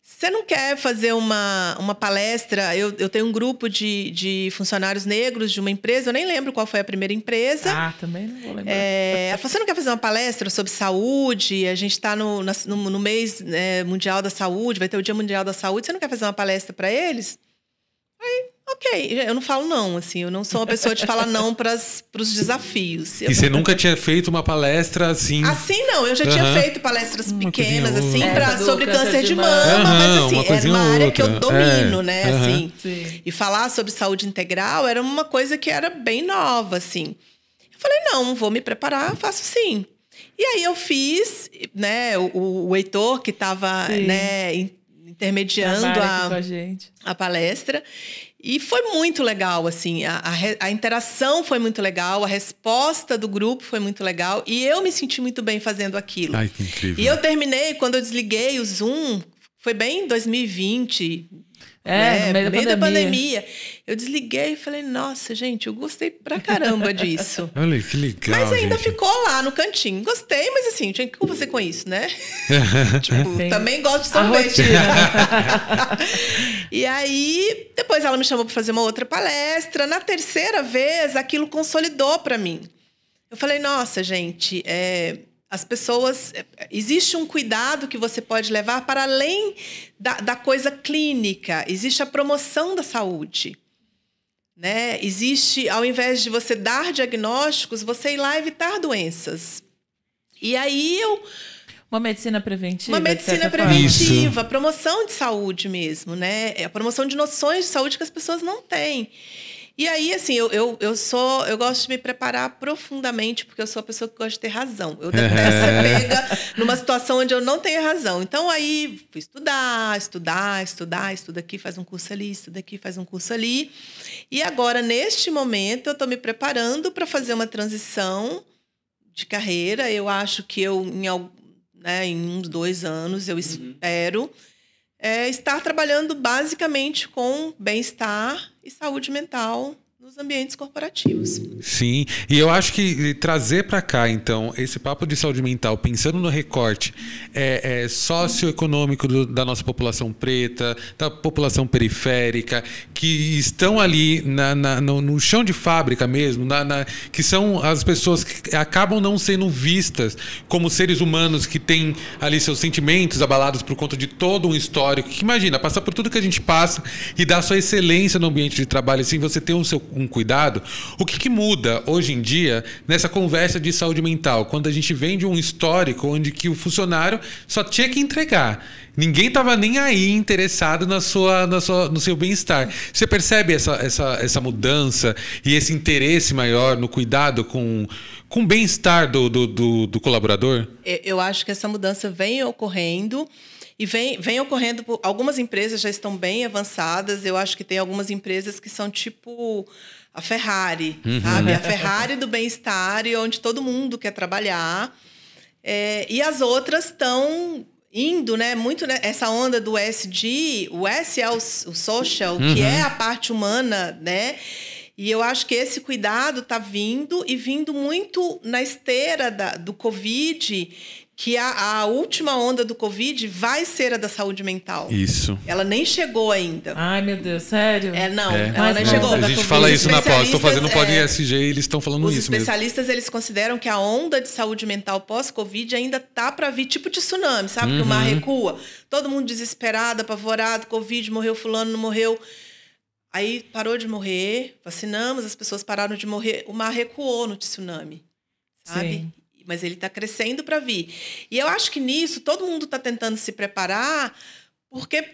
você não quer fazer uma palestra? Eu tenho um grupo de funcionários negros de uma empresa, eu nem lembro qual foi a primeira empresa. Também não vou lembrar. Ela falou, você não quer fazer uma palestra sobre saúde? A gente está no mês mundial da saúde, vai ter o Dia Mundial da Saúde, você não quer fazer uma palestra para eles? Aí, ok, eu não falo não, assim, eu não sou uma pessoa de falar não para os desafios. E você nunca tinha feito uma palestra assim? Assim não, eu já tinha feito palestras pequenas, assim, sobre câncer de mama, mas assim, era uma área que eu domino, né, assim. Sim. E falar sobre saúde integral era uma coisa que era bem nova, assim. Eu falei, não, vou me preparar, faço sim. E aí eu fiz, né, o Heitor, que estava, né, intermediando a palestra. E foi muito legal, assim, a interação foi muito legal, a resposta do grupo foi muito legal. E eu me senti muito bem fazendo aquilo. Ai, que incrível. E eu terminei, quando eu desliguei o Zoom, foi bem em 2020... no meio da pandemia. Eu desliguei e falei, nossa, gente, eu gostei pra caramba disso. Olha, que legal, mas ainda gente. ficou lá no cantinho. Gostei, mas assim, tinha que fazer com isso, né? Tipo, também gosto de sorvete. E aí, depois ela me chamou pra fazer uma outra palestra. Na terceira vez, aquilo consolidou pra mim. Eu falei, nossa, gente, as pessoas... Existe um cuidado que você pode levar para além da coisa clínica. Existe a promoção da saúde. Né? Existe, ao invés de você dar diagnósticos, você ir lá evitar doenças. E aí Uma medicina preventiva. Uma medicina preventiva, promoção de saúde mesmo, né? A promoção de noções de saúde que as pessoas não têm. E aí, assim, eu gosto de me preparar profundamente, porque eu sou a pessoa que gosta de ter razão. Eu detesto ser pega numa situação onde eu não tenho razão. Então, aí, fui estuda aqui, faz um curso ali, estuda aqui, faz um curso ali. E agora, neste momento, eu estou me preparando para fazer uma transição de carreira. Eu acho que em uns 2 anos, eu espero... estar trabalhando basicamente com bem-estar e saúde mental nos ambientes corporativos. Sim, e eu acho que trazer para cá, então, esse papo de saúde mental, pensando no recorte socioeconômico da nossa população preta, da população periférica, que estão ali no chão de fábrica mesmo, que são as pessoas que acabam não sendo vistas como seres humanos que têm ali seus sentimentos abalados por conta de todo um histórico. Que imagina, passar por tudo que a gente passa e dar sua excelência no ambiente de trabalho, assim, você ter um cuidado. O que muda hoje em dia nessa conversa de saúde mental, quando a gente vem de um histórico onde que o funcionário só tinha que entregar, ninguém estava nem aí interessado no seu bem-estar. Você percebe essa mudança e esse interesse maior no cuidado com o bem-estar do colaborador? Eu acho que essa mudança vem ocorrendo. E vem ocorrendo, algumas empresas já estão bem avançadas. Eu acho que tem algumas empresas que são tipo a Ferrari, sabe? A Ferrari do bem-estar, e onde todo mundo quer trabalhar. E as outras estão indo, né, muito nessa onda do ESG. O S é o social, que é a parte humana, né? E eu acho que esse cuidado está vindo muito na esteira do Covid, que a última onda do Covid vai ser a da saúde mental. Isso. Ela nem chegou ainda. Ai, meu Deus, sério? Ela nem chegou. A gente fala isso na pós. Estou fazendo pod ESG e eles estão falando isso mesmo. Os especialistas, eles consideram que a onda de saúde mental pós-Covid ainda tá para vir, tipo de tsunami, sabe? Que o mar recua. Todo mundo desesperado, apavorado, Covid, morreu fulano, não morreu. Aí parou de morrer, vacinamos, as pessoas pararam de morrer, o mar recuou no tsunami, sabe? Sim. Mas ele está crescendo para vir. E eu acho que nisso todo mundo está tentando se preparar, porque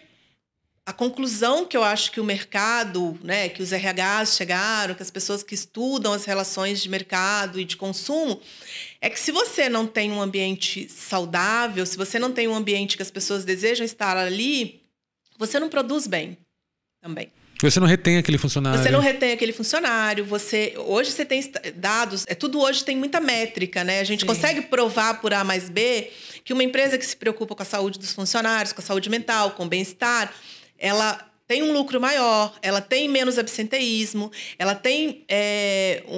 a conclusão que eu acho que o mercado, né, que os RHs chegaram, que as pessoas que estudam as relações de mercado e de consumo, é que se você não tem um ambiente saudável, se você não tem um ambiente que as pessoas desejam estar ali, você não produz bem também. Você não retém aquele funcionário. Você não retém aquele funcionário. Hoje você tem dados. Tudo hoje tem muita métrica, né? A gente consegue provar por A mais B que uma empresa que se preocupa com a saúde dos funcionários, com a saúde mental, com o bem-estar, ela tem um lucro maior, ela tem menos absenteísmo, ela tem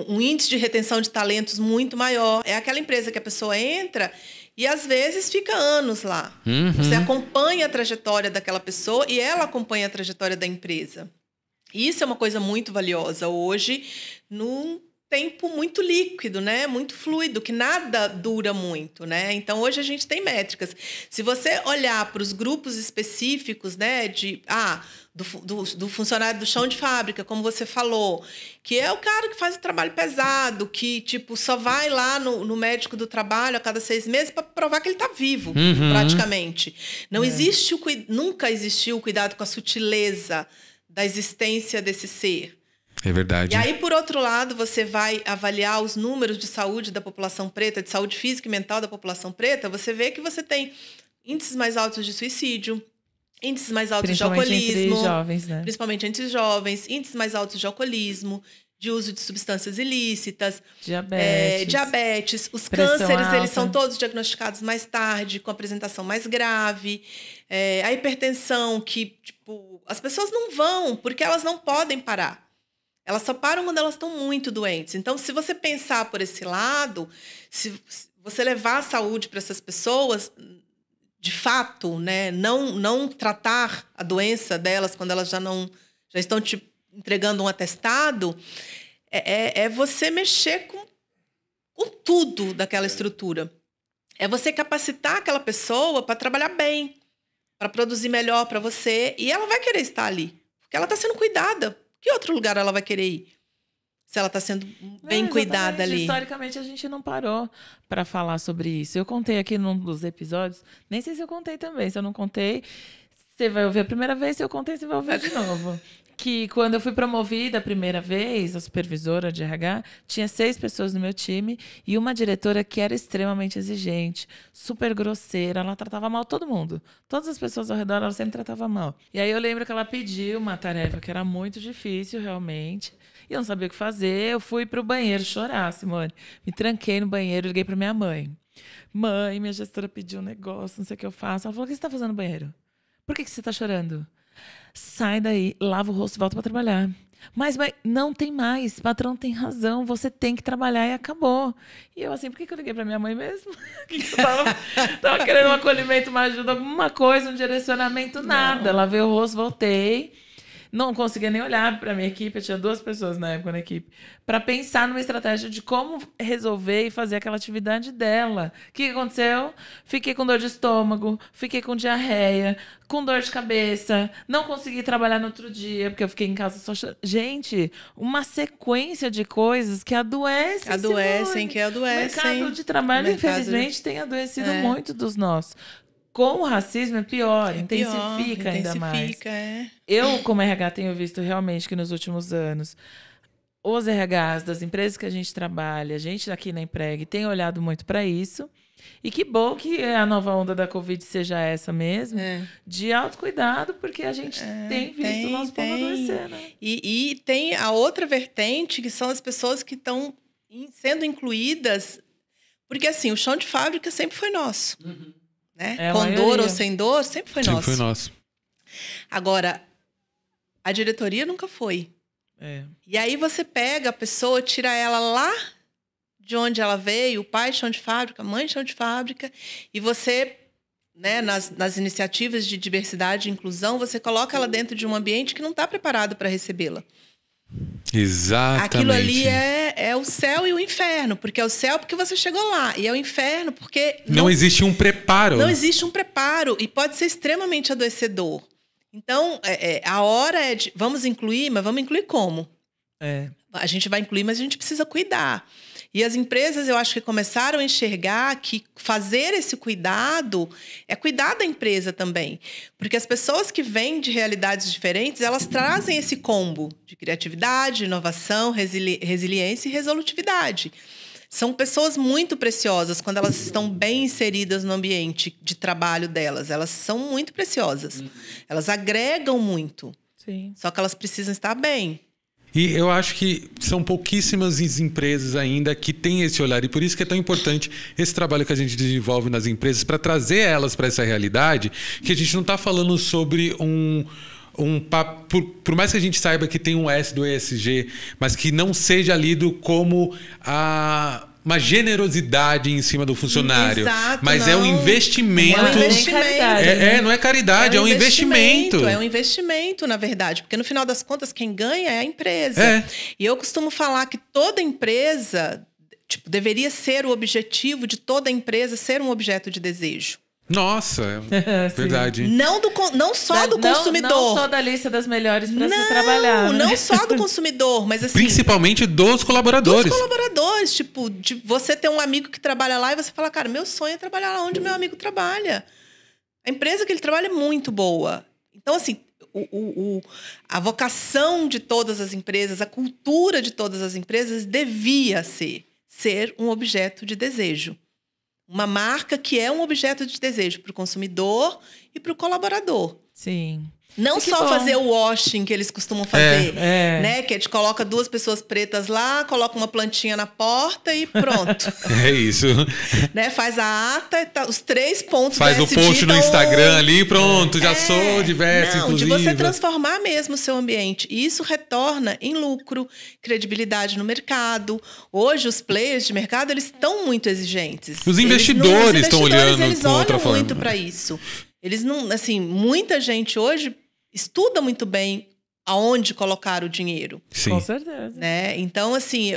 um índice de retenção de talentos muito maior. É aquela empresa que a pessoa entra e, às vezes, fica anos lá. Você acompanha a trajetória daquela pessoa e ela acompanha a trajetória da empresa. Isso é uma coisa muito valiosa. Hoje, não tempo muito líquido, né? Muito fluido, que nada dura muito, né? Então, hoje a gente tem métricas. Se você olhar para os grupos específicos, né? Do funcionário do chão de fábrica, como você falou, que é o cara que faz o trabalho pesado, que, tipo, só vai lá no médico do trabalho a cada 6 meses para provar que ele está vivo, praticamente. Nunca existiu o cuidado com a sutileza da existência desse ser. É verdade. E aí, por outro lado, você vai avaliar os números de saúde da população preta, de saúde física e mental da população preta, você vê que você tem índices mais altos de suicídio, índices mais altos de alcoolismo. Entre jovens, né? Principalmente entre jovens, índices mais altos de alcoolismo, de uso de substâncias ilícitas, diabetes. Os cânceres, alta. Eles são todos diagnosticados mais tarde, com apresentação mais grave. A hipertensão, que, tipo, as pessoas não vão, porque elas não podem parar. Elas só param quando elas estão muito doentes. Então, se você pensar por esse lado, se você levar a saúde para essas pessoas, de fato, né, não tratar a doença delas quando elas já estão te entregando um atestado, é você mexer com tudo daquela estrutura. É você capacitar aquela pessoa para trabalhar bem, para produzir melhor para você, e ela vai querer estar ali, porque ela está sendo cuidada. Que outro lugar ela vai querer ir? Se ela está sendo bem cuidada ali. Historicamente, a gente não parou para falar sobre isso. Eu contei aqui num dos episódios, nem sei se eu contei também. Se eu não contei, você vai ouvir a primeira vez. Se eu contei, você vai ouvir de novo. Que quando eu fui promovida a primeira vez, a supervisora de RH, tinha 6 pessoas no meu time e uma diretora que era extremamente exigente, super grosseira, ela tratava mal todo mundo. Todas as pessoas ao redor, ela sempre tratava mal. E aí eu lembro que ela pediu uma tarefa que era muito difícil, realmente, e eu não sabia o que fazer. Eu fui pro banheiro chorar, Simone. Me tranquei no banheiro e liguei pra minha mãe. Mãe, minha gestora pediu um negócio, não sei o que eu faço. Ela falou, o que você tá fazendo no banheiro? Por que você tá chorando? Sai daí, lava o rosto e volta para trabalhar. Mas não tem mais, patrão tem razão, você tem que trabalhar e acabou. E eu assim, por que eu liguei para minha mãe mesmo? Eu tava querendo um acolhimento, uma ajuda, alguma coisa, um direcionamento, nada. Lavei o rosto, voltei. Não conseguia nem olhar para a minha equipe, eu tinha 2 pessoas na época na equipe, para pensar numa estratégia de como resolver e fazer aquela atividade dela. O que aconteceu? Fiquei com dor de estômago, fiquei com diarreia, com dor de cabeça, não consegui trabalhar no outro dia, porque eu fiquei em casa só chorando. Gente, uma sequência de coisas que adoecem. Que adoecem. O mercado de trabalho, infelizmente, tem adoecido muito dos nossos. Com o racismo é pior, intensifica ainda mais. Eu, como RH, tenho visto realmente que nos últimos anos, os RHs das empresas que a gente trabalha, a gente aqui na Empreg, tem olhado muito para isso. E que bom que a nova onda da Covid seja essa mesmo, de autocuidado, porque a gente tem visto o nosso povo adoecer, né? E tem a outra vertente, que são as pessoas que estão sendo incluídas, porque assim, o chão de fábrica sempre foi nosso. Né? Com dor ou sem dor, sempre foi nosso. Agora, a diretoria nunca foi. E aí você pega a pessoa, tira ela lá de onde ela veio, o pai chão de fábrica, a mãe chão de fábrica, e você, né, nas iniciativas de diversidade e inclusão, você coloca ela dentro de um ambiente que não está preparado para recebê-la. Exatamente. Aquilo ali é o céu e o inferno, porque é o céu porque você chegou lá, e é o inferno porque não existe um preparo. Não existe um preparo e pode ser extremamente adoecedor. Então, a hora é de vamos incluir, mas vamos incluir como? A gente vai incluir, mas a gente precisa cuidar. E as empresas, eu acho que começaram a enxergar que fazer esse cuidado é cuidar da empresa também. Porque as pessoas que vêm de realidades diferentes, elas trazem esse combo de criatividade, inovação, resiliência e resolutividade. São pessoas muito preciosas quando elas estão bem inseridas no ambiente de trabalho delas. Elas são muito preciosas. Elas agregam muito. Sim. Só que elas precisam estar bem. E eu acho que são pouquíssimas empresas ainda que têm esse olhar. E por isso que é tão importante esse trabalho que a gente desenvolve nas empresas para trazer elas para essa realidade, que a gente não está falando sobre por mais que a gente saiba que tem um S do ESG, mas que não seja lido como uma generosidade em cima do funcionário. Exato, mas é um investimento. É um investimento. Não é caridade, é um investimento. É um investimento, na verdade. Porque no final das contas, quem ganha é a empresa. E eu costumo falar que toda empresa, tipo, deveria ser o objetivo de toda empresa ser um objeto de desejo. Nossa, verdade. Não só do consumidor. Não só da lista das melhores para se trabalhar. Né? Não só do consumidor, mas assim... Principalmente dos colaboradores. Dos colaboradores. Tipo, de você ter um amigo que trabalha lá e você fala, cara, meu sonho é trabalhar lá onde meu amigo trabalha. A empresa que ele trabalha é muito boa. Então, assim, a vocação de todas as empresas, a cultura de todas as empresas devia ser um objeto de desejo. Uma marca que é um objeto de desejo para o consumidor e para o colaborador. Sim. Não só fazer o washing que eles costumam fazer, né? Que a gente coloca 2 pessoas pretas lá, coloca uma plantinha na porta e pronto. É isso. Né? Faz a ata, os 3 pontos faz o post no Instagram ali, pronto, já sou diversa, inclusive. De você transformar mesmo o seu ambiente. E isso retorna em lucro, credibilidade no mercado. Hoje, os players de mercado, eles estão muito exigentes. Os investidores estão olhando eles com outra forma. Muito para isso. Eles não, assim, muita gente hoje estuda muito bem aonde colocar o dinheiro. Sim. Com certeza. Né? Então, assim,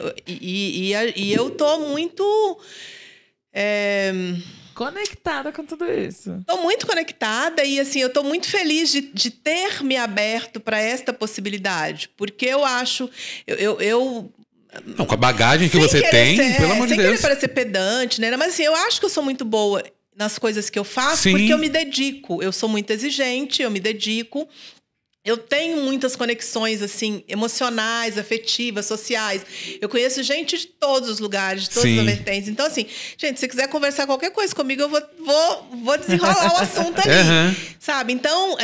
eu tô muito... conectada com tudo isso. Tô muito conectada e, assim, eu tô muito feliz de ter me aberto para esta possibilidade. Porque eu acho... Não, com a bagagem que você tem, pelo amor de Deus. Sem querer parecer pedante, né? Mas, assim, eu acho que eu sou muito boa nas coisas que eu faço, Sim. porque eu me dedico. Eu sou muito exigente, eu me dedico. Eu tenho muitas conexões, assim, emocionais, afetivas, sociais. Eu conheço gente de todos os lugares, de todas as vertentes. Então, assim, gente, se quiser conversar qualquer coisa comigo, eu vou desenrolar o assunto ali, sabe? Então,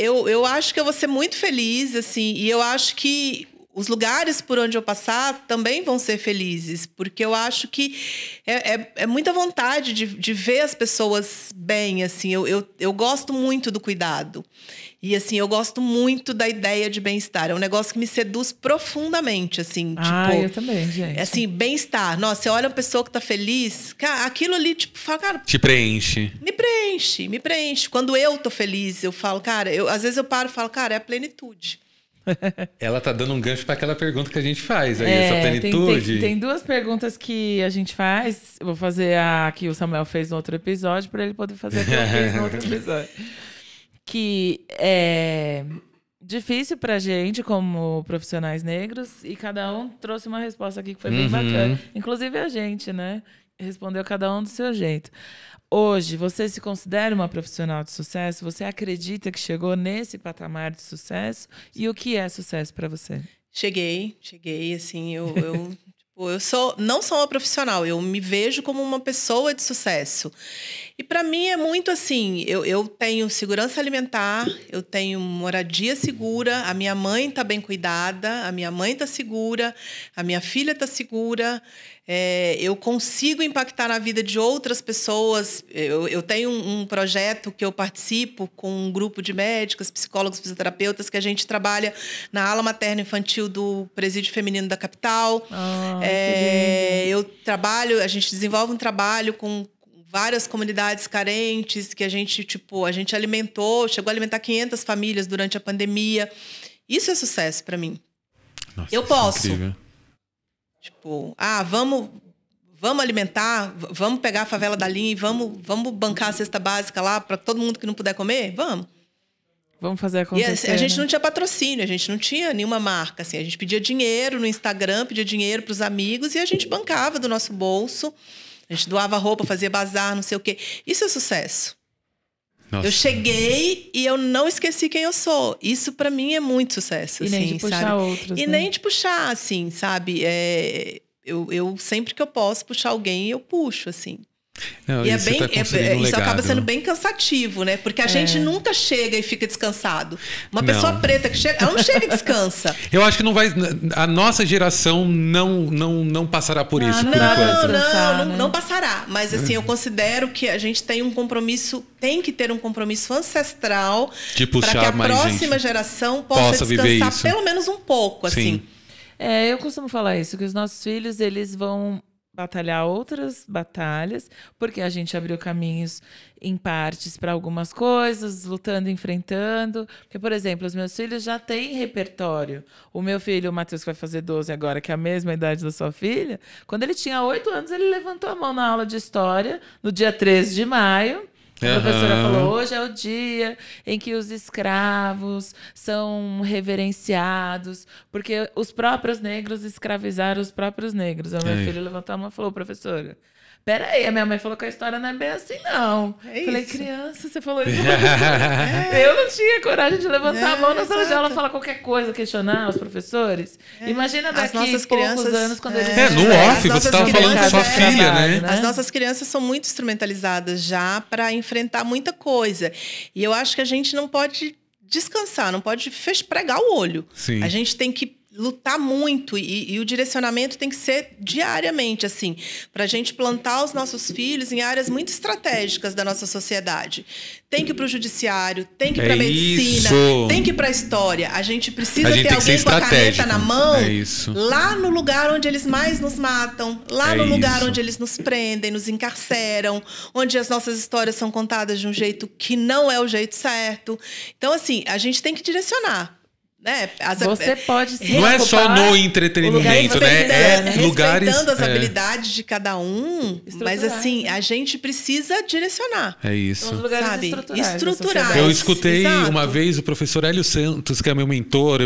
eu acho que eu vou ser muito feliz, assim, e eu acho que os lugares por onde eu passar também vão ser felizes, porque eu acho que é muita vontade de ver as pessoas bem, assim. Eu gosto muito do cuidado. E, assim, eu gosto muito da ideia de bem-estar. É um negócio que me seduz profundamente, assim. Eu também, gente. Assim, bem-estar. Nossa, você olha uma pessoa que tá feliz, cara, aquilo ali, tipo, fala, cara... Te preenche. Me preenche. Quando eu tô feliz, eu falo, cara... às vezes eu paro e falo, cara, é a plenitude. Ela tá dando um gancho para aquela pergunta que a gente faz aí, essa plenitude. Tem 2 perguntas que a gente faz. Eu vou fazer a que o Samuel fez no outro episódio, para ele poder fazer a que eu fiz no outro episódio. Que é difícil pra gente, como profissionais negros, e cada um trouxe uma resposta aqui que foi bem bacana. Inclusive a gente, né? Respondeu cada um do seu jeito. Hoje, você se considera uma profissional de sucesso? Você acredita que chegou nesse patamar de sucesso? E o que é sucesso para você? Cheguei, assim, eu não sou uma profissional, eu me vejo como uma pessoa de sucesso. E para mim é muito assim, eu tenho segurança alimentar, eu tenho moradia segura, a minha mãe está bem cuidada, a minha mãe está segura, a minha filha está segura, eu consigo impactar na vida de outras pessoas. Eu tenho um projeto que eu participo com um grupo de médicos, psicólogos, fisioterapeutas, que a gente trabalha na ala materno-infantil do Presídio Feminino da capital. A gente desenvolve um trabalho com várias comunidades carentes que a gente alimentou, chegou a alimentar 500 famílias durante a pandemia. Isso é sucesso para mim. Nossa, eu posso. Incrível. Tipo, vamos alimentar, vamos pegar a favela da linha e vamos bancar a cesta básica lá para todo mundo que não puder comer? Vamos. Vamos fazer acontecer. E a gente não tinha patrocínio, a gente não tinha nenhuma marca. Assim, a gente pedia dinheiro no Instagram, pedia dinheiro para os amigos e a gente bancava do nosso bolso. A gente doava roupa, fazia bazar, não sei o quê. Isso é sucesso. Nossa. Eu cheguei e eu não esqueci quem eu sou. Isso, para mim, é muito sucesso. E assim, nem de puxar sabe? outros, E né? nem de puxar, assim, sabe? Eu sempre que eu posso puxar alguém, eu puxo, assim. Não, e isso acaba sendo bem cansativo, né? Porque a gente nunca chega e fica descansado. Uma pessoa preta que chega, ela não chega e descansa. Eu acho que não vai. A nossa geração não passará por isso, por enquanto. Não passará. Mas assim, eu considero que a gente tem tem que ter um compromisso ancestral para que a próxima geração possa descansar pelo menos um pouco, assim. Eu costumo falar isso, que os nossos filhos, eles vão batalhar outras batalhas, porque a gente abriu caminhos em partes para algumas coisas, lutando, enfrentando. Porque, por exemplo, os meus filhos já têm repertório. O meu filho, o Matheus, que vai fazer 12 agora, que é a mesma idade da sua filha, quando ele tinha 8 anos, ele levantou a mão na aula de história, no dia 13 de maio. A professora falou, hoje é o dia em que os escravos são reverenciados, porque os próprios negros escravizaram os próprios negros. O meu filho levantou a mão e falou, professora, peraí, a minha mãe falou que a história não é bem assim, não. Falei, criança, você falou isso. Eu não tinha coragem de levantar a mão na sala de aula, falar qualquer coisa, questionar os professores. Imagina daqui a poucos anos, quando eles... no off, você estava falando com sua filha, né? As nossas crianças são muito instrumentalizadas já para enfrentar muita coisa. E eu acho que a gente não pode descansar, não pode pregar o olho. Sim. A gente tem que lutar muito e o direcionamento tem que ser diariamente, assim, para a gente plantar os nossos filhos em áreas muito estratégicas da nossa sociedade. Tem que ir para o judiciário, tem que ir para a medicina, tem que ir para a história. A gente precisa ter alguém com a caneta na mão lá no lugar onde eles mais nos matam, lá no lugar onde eles nos prendem, nos encarceram, onde as nossas histórias são contadas de um jeito que não é o jeito certo. Então, assim, a gente tem que direcionar. Né? Você pode se não é só no entretenimento, né? Respeitando as habilidades de cada um, mas assim, a gente precisa direcionar. É isso. São os lugares sabe? Estruturais. Eu escutei uma vez o professor Hélio Santos, que é meu mentor.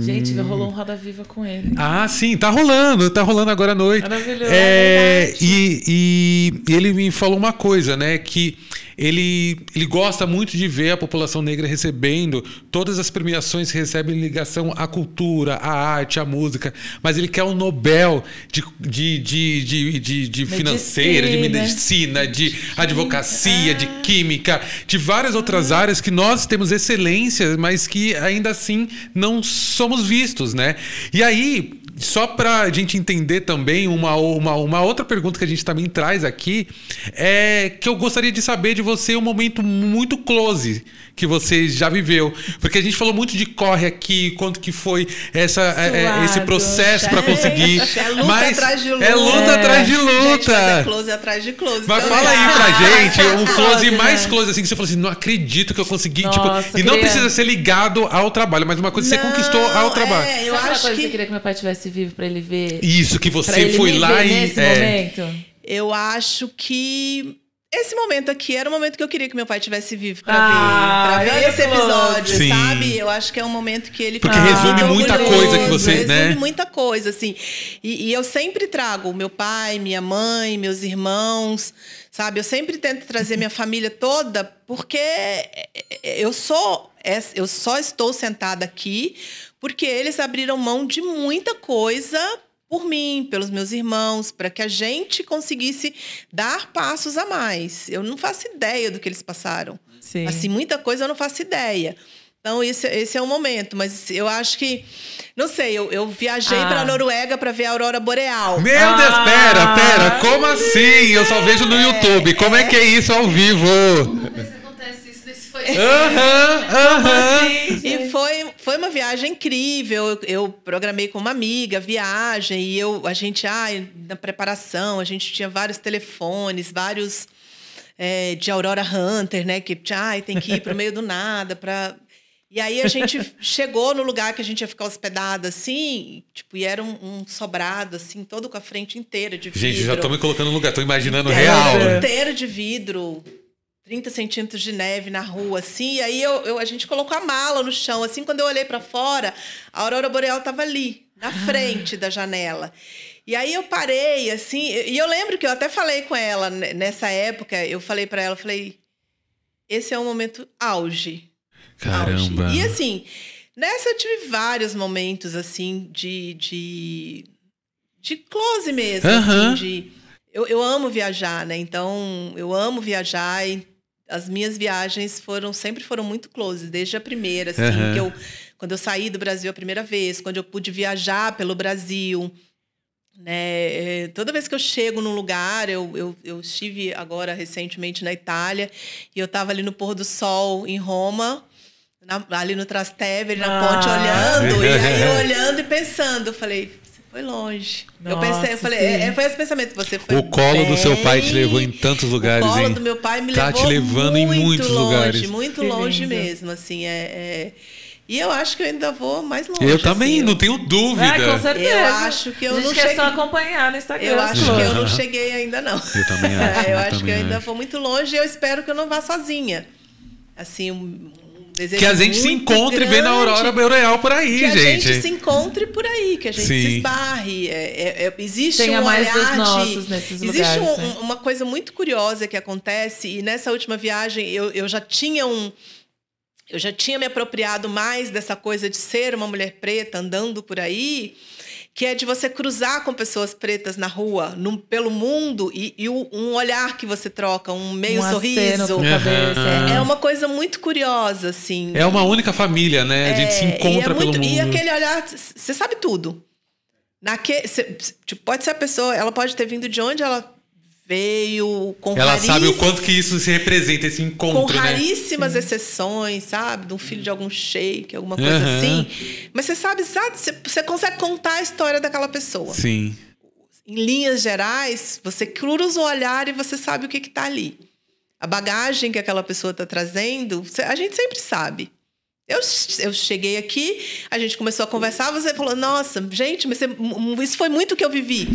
Gente, rolou um Roda Viva com ele. Ah, sim, tá rolando agora à noite. Maravilhoso. E ele me falou uma coisa, né? Que ele gosta muito de ver a população negra recebendo todas as premiações que recebem ligação à cultura, à arte, à música, mas ele quer um Nobel de financeira, de medicina, de advocacia, de química, de várias outras áreas que nós temos excelência, mas que ainda assim não somos vistos, né? E aí, só para a gente entender também, uma outra pergunta que a gente também traz aqui é que eu gostaria de saber de você um momento muito close que você já viveu. Porque a gente falou muito de corre aqui, quanto que foi esse processo para conseguir. É luta atrás de luta. É luta atrás de luta. Gente, mas é close atrás de close. Mas fala aí pra gente, um close mais close, assim, que você falou assim, não acredito que eu consegui. Nossa, e não precisa ser ligado ao trabalho, mas uma coisa que você conquistou ao trabalho. Eu acho que você queria que meu pai tivesse vivo pra ele ver. Isso, que você foi lá e... nesse momento. Eu acho que esse momento aqui era o momento que eu queria que meu pai tivesse vivo pra ver esse episódio, sim, sabe? Eu acho que é um momento que ele... Porque resume muita coisa que você... Resume muita coisa, assim. E eu sempre trago meu pai, minha mãe, meus irmãos, sabe? Eu sempre tento trazer minha família toda, porque eu só estou sentada aqui porque eles abriram mão de muita coisa por mim, pelos meus irmãos, para que a gente conseguisse dar passos a mais. Eu não faço ideia do que eles passaram. Sim. Assim, muita coisa eu não faço ideia. Então, esse é o momento. Mas eu acho que... Não sei, eu viajei para a Noruega para ver a aurora boreal. Meu Deus, pera. Como assim? Eu só vejo no YouTube. Como é que é isso ao vivo? E foi uma viagem incrível. Eu programei com uma amiga a viagem e a gente na preparação a gente tinha vários telefones, vários de Aurora Hunter, né? Que tem que ir para o meio do nada para... E aí a gente chegou no lugar que a gente ia ficar hospedada, assim, tipo, e era um sobrado, assim, todo com a frente inteira de vidro. Gente, já tô me colocando no lugar, tô imaginando real. Inteiro de vidro. 30 centímetros de neve na rua, assim. E aí a gente colocou a mala no chão. Assim, quando eu olhei para fora, a aurora boreal estava ali, na frente da janela. E aí eu parei, assim... E eu lembro que eu até falei com ela, nessa época, eu falei para ela, esse é um momento auge. Caramba! Auge. E assim, nessa eu tive vários momentos, assim, de close mesmo, assim, Eu amo viajar, né? Então, eu amo viajar e as minhas viagens sempre foram muito close, desde a primeira, assim, quando eu saí do Brasil a primeira vez, quando eu pude viajar pelo Brasil, né? Toda vez que eu chego num lugar, eu estive agora recentemente na Itália e eu estava ali no pôr do sol em Roma, ali no Trastevere, na ponte, olhando, e aí eu olhando e pensando, eu falei... Foi longe. Nossa, eu falei, foi esse pensamento. Você foi O colo do seu pai te levou em tantos lugares, O colo hein? do meu pai me Tá levou te levando em muitos longe, lugares. muito Que longe lindo. mesmo, assim. E eu acho que eu ainda vou mais longe. Eu também, assim, não tenho dúvida. Com certeza. Eu acho que eu a gente não quer cheguei. só acompanhar no Instagram. Eu acho que eu Aham. não cheguei ainda, não. Eu também acho. Eu acho que também eu ainda acho. vou muito longe e eu espero que eu não vá sozinha. Assim, um desejo Que a gente se muito encontre e vê na grande. aurora boreal por aí, Que a gente. gente se encontre por aí, que a gente Sim. se esbarre. Existe Tenha um mais olhar dos nossos nesses existe lugares, né? uma coisa muito curiosa que acontece, e nessa última viagem eu já tinha me apropriado mais dessa coisa de ser uma mulher preta andando por aí, que é de você cruzar com pessoas pretas na rua, pelo mundo, e um olhar que você troca, um meio sorriso. Com a cabeça. É uma coisa muito curiosa, assim. É uma única família, né? A gente se encontra pelo mundo. E aquele olhar, você sabe tudo. Pode ser a pessoa, ela pode ter vindo de onde ela veio, Ela sabe o quanto que isso se representa, esse encontro, com né? raríssimas exceções, sabe? De um filho de algum sheik, alguma coisa assim. Mas você sabe, você consegue contar a história daquela pessoa. Sim. Em linhas gerais, você cruza o olhar e você sabe o que está ali. A bagagem que aquela pessoa está trazendo, a gente sempre sabe. Eu cheguei aqui, a gente começou a conversar, você falou, nossa, gente, mas isso foi muito o que eu vivi.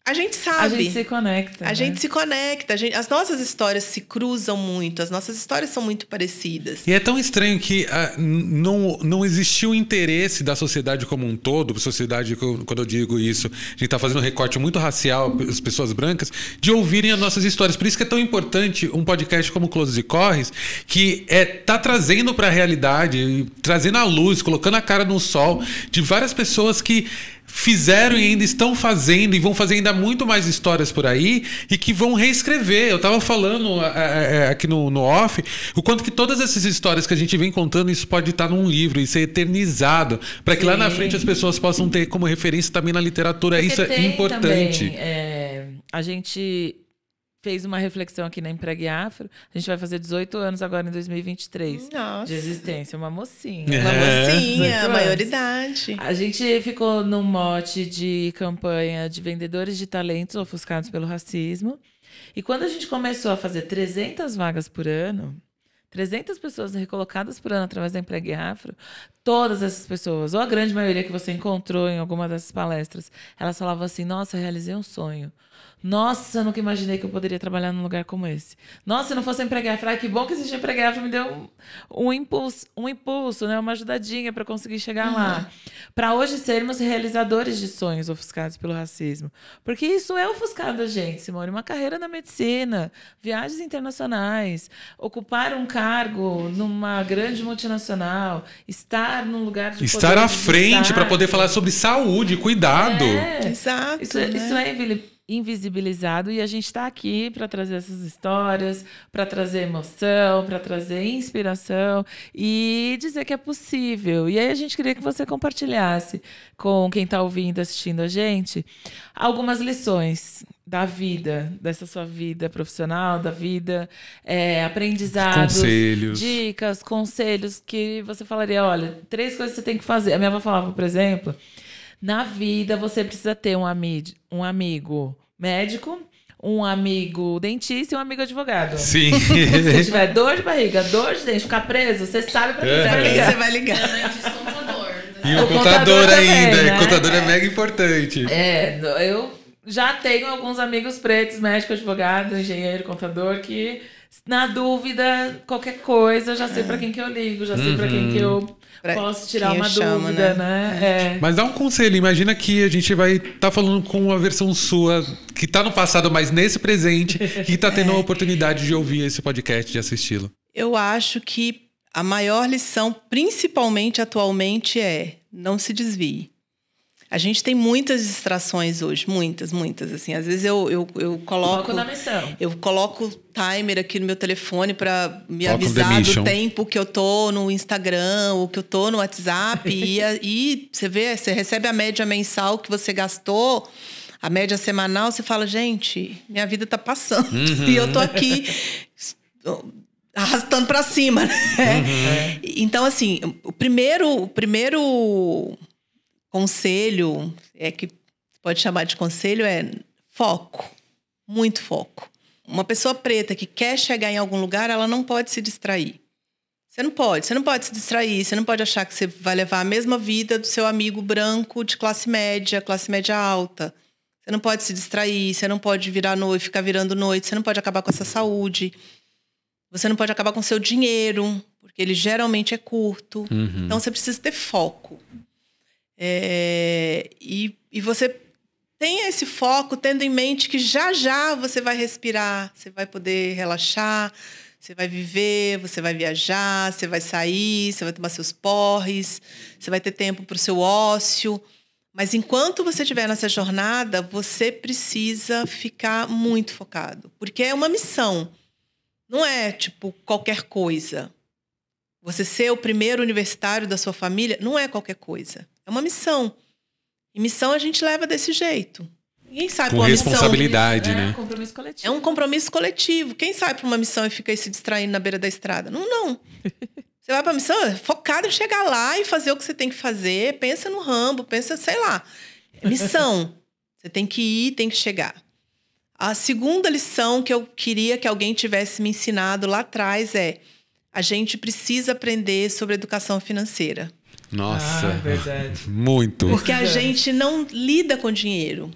A gente sabe. A gente se conecta. A gente se conecta. As nossas histórias se cruzam muito. As nossas histórias são muito parecidas. E é tão estranho que não existiu interesse da sociedade como um todo, sociedade, quando eu digo isso, a gente está fazendo um recorte muito racial, as pessoas brancas, de ouvirem as nossas histórias. Por isso que é tão importante um podcast como Closes e Corres, que tá trazendo para a realidade, trazendo a luz, colocando a cara no sol de várias pessoas que fizeram e ainda estão fazendo e vão fazer ainda muito mais histórias por aí e que vão reescrever. Eu tava falando aqui no off o quanto que todas essas histórias que a gente vem contando, isso pode estar num livro e ser eternizado para que lá na frente as pessoas possam ter como referência também na literatura. Porque isso é importante. Também, a gente fez uma reflexão aqui na Empregue Afro. A gente vai fazer 18 anos agora em 2023. Nossa. De existência. Uma mocinha. Uma mocinha, 18 maioridade. A gente ficou num mote de campanha de vendedores de talentos ofuscados pelo racismo. E quando a gente começou a fazer 300 vagas por ano, 300 pessoas recolocadas por ano através da Empregue Afro, todas essas pessoas, ou a grande maioria que você encontrou em alguma dessas palestras, elas falavam assim, nossa, realizei um sonho. Nossa, eu nunca imaginei que eu poderia trabalhar num lugar como esse. Nossa, se não fosse a Empregue Afro, que bom que existe a Empregue Afro, me deu um impulso, né? Uma ajudadinha para conseguir chegar lá. Para hoje sermos realizadores de sonhos ofuscados pelo racismo. Porque isso é ofuscado a gente, Simone. Uma carreira na medicina, viagens internacionais, ocupar um cargo numa grande multinacional, estar num lugar de estar poder à de frente para destaque. poder falar sobre saúde, cuidado. Exato. Isso né? é invisibilizado e a gente está aqui para trazer essas histórias, para trazer emoção, para trazer inspiração e dizer que é possível. E aí a gente queria que você compartilhasse com quem está ouvindo, assistindo a gente, algumas lições da vida, dessa sua vida profissional, da vida, aprendizados, Conselhos. dicas, conselhos que você falaria, olha, 3 coisas que você tem que fazer. A minha avó falava, por exemplo, na vida você precisa ter um amigo médico, um amigo dentista e um amigo advogado. Sim. Se você tiver dor de barriga, dor de dente, ficar preso, você sabe pra quem você vai Quem ligar. você vai ligar? Descontador. E O o contador contador também, ainda. né? O contador é mega importante. Eu já tenho alguns amigos pretos, médico, advogado, engenheiro, contador, que na dúvida, qualquer coisa, já sei pra quem que eu ligo, já sei pra quem que eu posso tirar quem uma eu chamo, dúvida, né? Mas dá um conselho, imagina que a gente vai estar falando com uma versão sua que tá no passado, mas nesse presente, que tá tendo a oportunidade de ouvir esse podcast, de assisti-lo. Eu acho que a maior lição, principalmente atualmente, é não se desvie. A gente tem muitas distrações hoje, muitas, assim. Às vezes eu coloco... Foco na missão. Eu coloco timer aqui no meu telefone para me Foco avisar the mission. do tempo que eu tô no Instagram, ou que eu tô no WhatsApp. e você recebe a média mensal que você gastou, a média semanal, você fala, gente, minha vida tá passando. E eu tô aqui arrastando para cima, né? Então, assim, o primeiro conselho, que pode chamar de conselho, é foco. Muito foco. Uma pessoa preta que quer chegar em algum lugar, ela não pode se distrair. Você não pode se distrair, você não pode achar que você vai levar a mesma vida do seu amigo branco de classe média alta. Você não pode se distrair, você não pode ficar virando noite, você não pode acabar com essa saúde. Você não pode acabar com o seu dinheiro, porque ele geralmente é curto. Então, você precisa ter foco. E você tenha esse foco tendo em mente que já você vai respirar, você vai poder relaxar, você vai viver, você vai viajar, você vai sair, você vai tomar seus porres, você vai ter tempo para o seu ócio. Mas enquanto você estiver nessa jornada, você precisa ficar muito focado. Porque é uma missão. Não é, tipo, qualquer coisa. Você ser o primeiro universitário da sua família não é qualquer coisa. É uma missão. E missão a gente leva desse jeito. Ninguém sai para uma missão. Com responsabilidade, né? É um compromisso coletivo. É um compromisso coletivo. Quem sai para uma missão e fica aí se distraindo na beira da estrada? Não. Você vai para a missão focado em chegar lá e fazer o que você tem que fazer. Pensa no Rambo, pensa, sei lá. É missão. Você tem que ir, tem que chegar. A segunda lição que eu queria que alguém tivesse me ensinado lá atrás é: a gente precisa aprender sobre educação financeira. Nossa, verdade. Muito. Porque a gente não lida com dinheiro.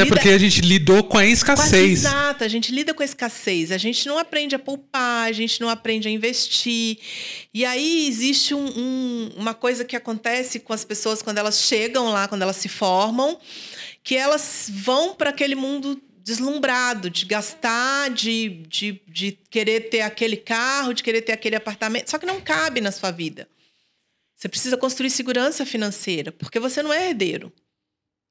Porque a gente lidou com a escassez. Exato, a gente lida com a escassez. A gente não aprende a poupar, a gente não aprende a investir. E aí existe uma coisa que acontece com as pessoas quando elas chegam lá, quando elas se formam, que elas vão para aquele mundo deslumbrado, de gastar, de querer ter aquele carro, de querer ter aquele apartamento. Só que não cabe na sua vida. Você precisa construir segurança financeira, porque você não é herdeiro.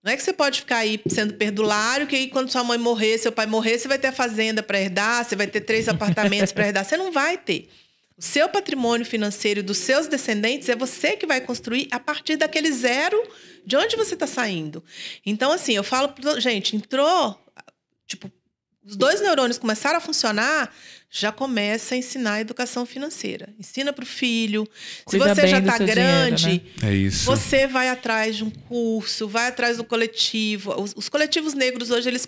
Não é que você pode ficar aí sendo perdulário, que aí quando sua mãe morrer, seu pai morrer, você vai ter a fazenda para herdar, você vai ter 3 apartamentos para herdar. Você não vai ter. O seu patrimônio financeiro dos seus descendentes é você que vai construir a partir daquele zero de onde você está saindo. Então, assim, eu falo... Gente, entrou... Tipo, os 2 neurônios começaram a funcionar, já começa a ensinar a educação financeira. Ensina para o filho. Se você já está grande, dinheiro, né? É isso. Você vai atrás de um curso, vai atrás do coletivo. Os coletivos negros hoje, eles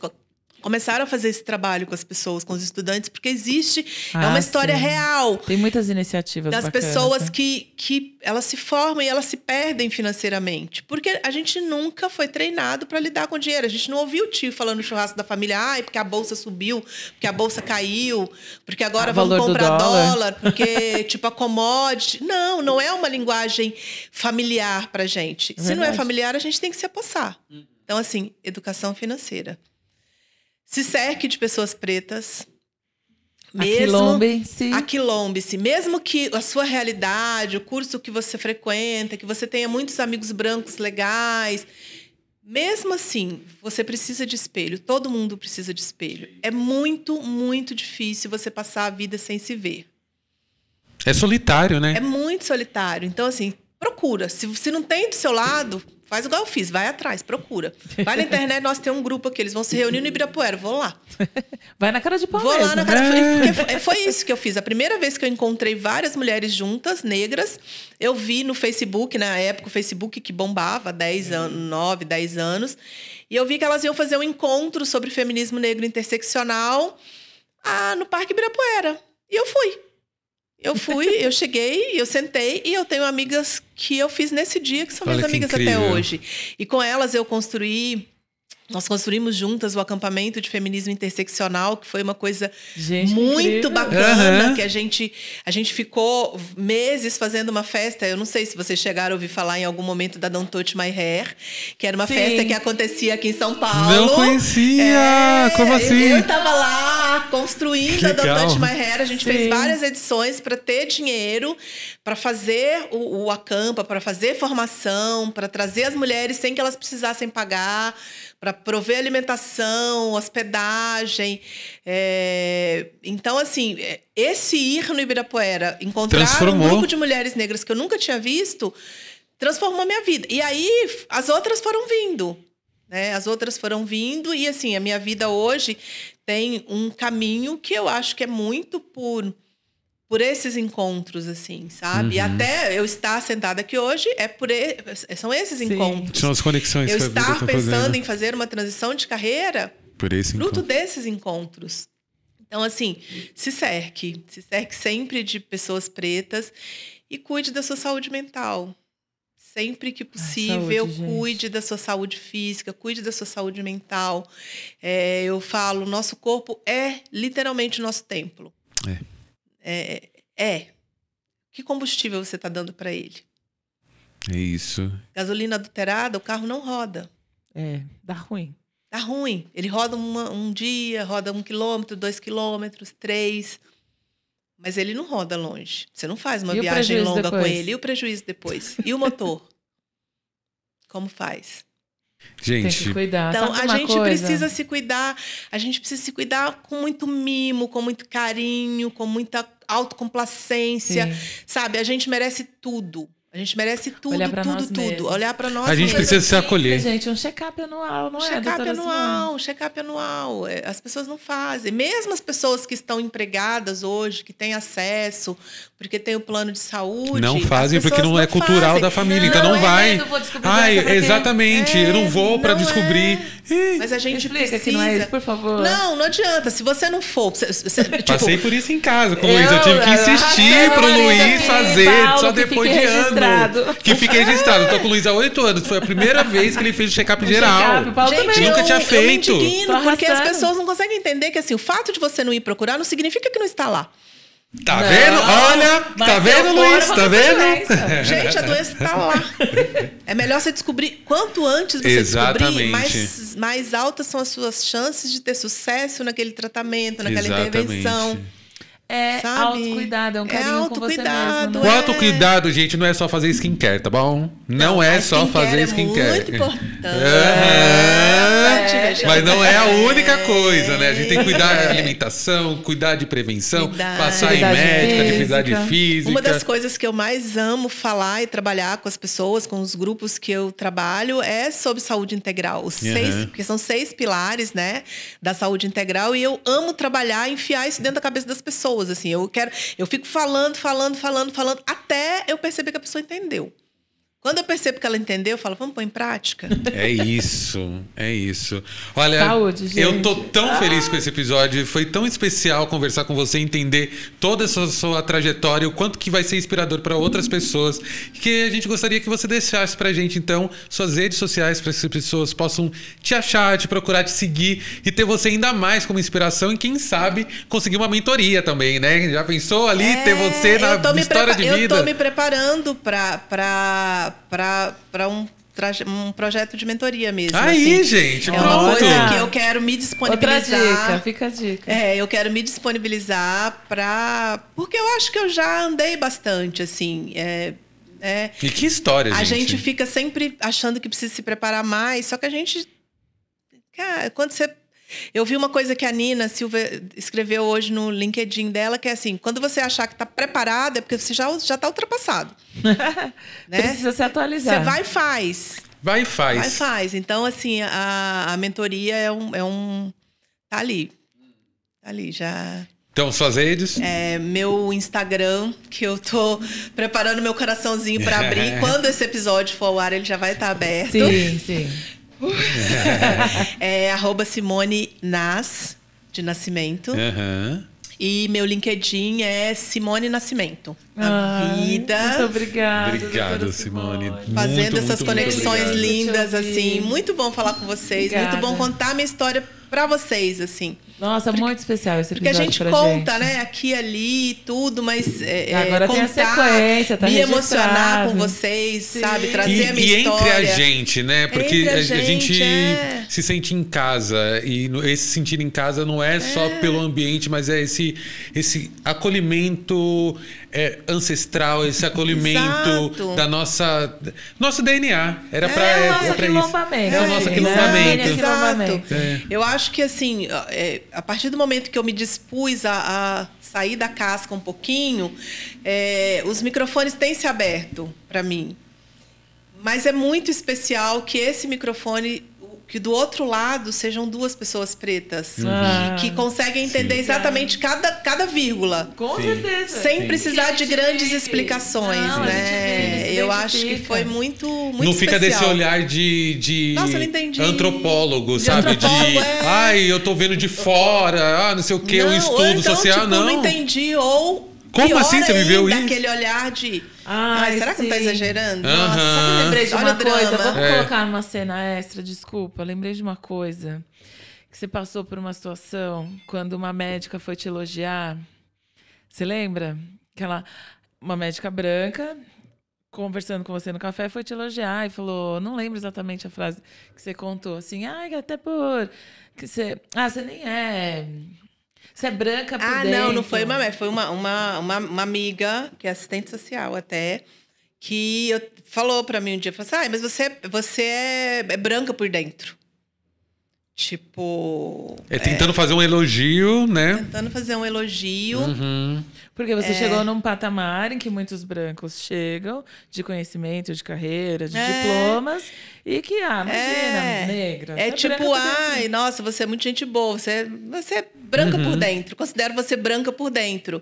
começaram a fazer esse trabalho com as pessoas, com os estudantes, porque existe... é uma história real. Tem muitas iniciativas das bacanas, pessoas, né? que elas se formam e elas se perdem financeiramente. Porque a gente nunca foi treinado para lidar com dinheiro. A gente não ouviu o tio falando no churrasco da família: porque a bolsa subiu, porque a bolsa caiu, porque agora vamos comprar dólar, porque, tipo, a commodity. Não é uma linguagem familiar pra gente. Se não é familiar, a gente tem que se apossar. Então, assim, educação financeira. Se cerque de pessoas pretas. Aquilombe-se. Mesmo que a sua realidade, o curso que você frequenta, que você tenha muitos amigos brancos legais, mesmo assim, você precisa de espelho. Todo mundo precisa de espelho. É muito, muito difícil você passar a vida sem se ver. É solitário, né? É muito solitário. Então, assim, procura. Se não tem do seu lado... Faz igual eu fiz, vai atrás, procura. Vai na internet, nós temos um grupo aqui, eles vão se reunir no Ibirapuera, vou lá. Vai na cara de pau Vou mesmo. lá na cara de pau. Foi isso que eu fiz. A primeira vez que eu encontrei várias mulheres juntas, negras, eu vi no Facebook, na época o Facebook que bombava, 10 anos, 9, 10 anos, e eu vi que elas iam fazer um encontro sobre feminismo negro interseccional no Parque Ibirapuera. E eu fui. Eu cheguei, eu sentei e eu tenho amigas que eu fiz nesse dia, que são minhas amigas até hoje. E com elas nós construímos juntas o acampamento de feminismo interseccional, que foi uma coisa muito bacana, que a gente ficou meses fazendo uma festa. Eu não sei se vocês chegaram a ouvir falar em algum momento da Don't Touch My Hair, que era uma festa que acontecia aqui em São Paulo. Não conhecia! Como assim? Eu estava lá construindo a Don't Touch My Hair. A gente fez várias edições para ter dinheiro, para fazer o acampa, para fazer formação, para trazer as mulheres sem que elas precisassem pagar, para prover alimentação, hospedagem. Então, assim, esse ir no Ibirapuera, encontrar um grupo de mulheres negras que eu nunca tinha visto, transformou a minha vida. E aí, as outras foram vindo. Né? As outras foram vindo e, assim, a minha vida hoje tem um caminho que eu acho que é muito por por esses encontros, assim, sabe? E até eu estar sentada aqui hoje são esses encontros. São as conexões eu que a vida estar tá pensando fazendo. em fazer uma transição de carreira Por esse fruto encontro. desses encontros. Então, assim, se cerque sempre de pessoas pretas e cuide da sua saúde mental. Sempre que possível, saúde, cuide da sua saúde física, cuide da sua saúde mental. Eu falo, nosso corpo é literalmente o nosso templo. Que combustível você está dando para ele? É isso. Gasolina adulterada, o carro não roda. Dá ruim. Tá ruim. Ele roda um dia, roda 1 quilômetro, 2 quilômetros, 3. Mas ele não roda longe. Você não faz uma viagem longa depois? com ele. E o prejuízo depois? E o motor? Como faz? Tem Gente, que cuidar. Então, Sabe a uma gente coisa? precisa se cuidar. A gente precisa se cuidar com muito mimo, com muito carinho, com muita autocomplacência. Sim. Sabe? A gente merece tudo. A gente merece tudo, Olhar pra nós tudo. mesmos. Olhar para nós a gente mesmos. precisa se acolher. Gente, um check-up anual, não é, Check-up doutora Simone? anual, check-up anual. As pessoas não fazem. Mesmo as pessoas que estão empregadas hoje, que têm acesso, porque tem o plano de saúde. Não as fazem porque pessoas não é cultural fazem. da família, então Não, não é vai. medo, vou descobrir doença pra quê? Exatamente. Eu não vou pra não descobrir. Mas a gente Explica precisa. que não é isso, por favor. Não adianta. Se você não for. Tipo, Passei por isso em casa com o Luiz. Eu tive que insistir arrastei pro meu marido Luiz aqui, fazer Paulo, só que depois fique de ano. registrado. Que fique registrado. Eu tô com o Luiz há 8 anos. Foi a primeira vez que ele fez o check-up geral. check-up, o Paulo gente, também. nunca tinha feito. Eu me indigno, Tô porque as arrasando. pessoas não conseguem entender que assim, o fato de você não ir procurar não significa que não está lá. Tá Não, vendo? Olha, mas tá se vendo, eu for, Luiz? eu vou Tá ter vendo? doença. Gente, a doença está lá. É melhor você descobrir. Quanto antes você Exatamente. descobrir, mais altas são as suas chances de ter sucesso naquele tratamento, naquela Exatamente. intervenção. É Sabe? autocuidado, é um carinho com você autocuidado, mesmo. O Né? autocuidado, gente, não é só fazer skincare, tá bom? Não é a só fazer É skincare. muito importante. Mas não é a única coisa, né? A gente tem que cuidar da alimentação, cuidar de prevenção, Cuidar. passar em Atividade médica, física. atividade física. Uma das coisas que eu mais amo falar e trabalhar com as pessoas, com os grupos que eu trabalho, é sobre saúde integral. Porque são 6 pilares, né, da saúde integral. E eu amo trabalhar, enfiar isso dentro da cabeça das pessoas. Assim, eu fico falando, até eu perceber que a pessoa entendeu. Quando eu percebo que ela entendeu, eu falo, vamos pôr em prática? É isso, é isso. Olha, Saúde, gente. eu tô tão feliz com esse episódio. Foi tão especial conversar com você, entender toda essa sua trajetória, o quanto que vai ser inspirador para outras pessoas. Que a gente gostaria que você deixasse pra gente, então, suas redes sociais, para que as pessoas possam te achar, te procurar, te seguir e ter você ainda mais como inspiração e, quem sabe, conseguir uma mentoria também, né? Já pensou ali ter você na história de vida? Eu tô me preparando para um projeto de mentoria mesmo. Aí, assim. gente, é pronto. uma coisa que eu quero me disponibilizar. Outra dica, fica a dica. Eu quero me disponibilizar porque eu acho que eu já andei bastante, assim. E que história, gente. A gente fica sempre achando que precisa se preparar mais, só que a gente... Cara, quando você... Eu vi uma coisa que a Nina Silva escreveu hoje no LinkedIn dela, que é assim, quando você achar que está preparado, é porque você já está ultrapassado. Né? Precisa se atualizar. Você vai e faz. Vai e faz. Vai e faz. Então, assim, a mentoria tá ali. Tá ali, já... Então, suas redes? Meu Instagram, que eu tô preparando meu coraçãozinho para abrir. Quando esse episódio for ao ar, ele já vai estar aberto. Sim. É @Simone Nas, de Nascimento. E meu LinkedIn é Simone Nascimento. A vida. Muito obrigada. Obrigado, Simone. Fazendo essas conexões muito lindas, obrigado. assim. Muito bom falar com vocês. Obrigada. Muito bom contar a minha história para vocês, assim. Nossa, muito especial esse Porque a episódio gente pra conta, gente. né? Aqui e ali, tudo, mas Agora tem a contar, sequência, tá me registrado. emocionar com vocês, sabe? Trazer a minha E história. entre a gente, né? Porque Entre a a gente gente, se sente em casa. E esse sentir em casa não é só pelo ambiente, mas é esse acolhimento ancestral, esse acolhimento Exato. da nosso DNA. Era pra É o nosso isso. aquilombamento. É o nosso né? aquilombamento. Aquilombamento. Eu acho que, assim, a partir do momento que eu me dispus a sair da casca um pouquinho, os microfones têm se aberto para mim. Mas é muito especial que esse microfone, que do outro lado sejam duas pessoas pretas que conseguem entender Sim. exatamente cada vírgula. Com Sim. certeza. Sem precisar de grandes vive. explicações, Não, a né? gente vive, se Eu acho que identifica. foi muito Não fica especial. desse olhar de Nossa, eu não entendi. antropólogo, sabe? antropólogo, Ai, eu tô vendo de fora, não sei o quê, um Não, ou estudo então, social, tipo, não. não entendi, ou Como pior assim você viveu ainda, isso? aquele olhar de... Ai, será que não tá sim. exagerando? Aham. Nossa, Sabe, eu lembrei de olha uma o drama. coisa. Vamos É. colocar numa cena extra, desculpa. Lembrei de uma coisa. Que você passou por uma situação quando uma médica foi te elogiar. Você lembra? Uma médica branca, conversando com você no café, foi te elogiar e falou... Não lembro exatamente a frase que você contou. Assim, até por... Que você nem é... Você é branca por dentro. Não foi uma médica. Foi uma amiga, que é assistente social até, que falou pra mim um dia, falou assim, mas você é branca por dentro. Tipo... Tentando fazer um elogio, né? Tentando fazer um elogio. Porque você chegou num patamar em que muitos brancos chegam de conhecimento, de carreira, de diplomas, e que, imagina, negra. É você tipo, branca por dentro. nossa, você é muito gente boa, você é branca por dentro, considero você branca por dentro.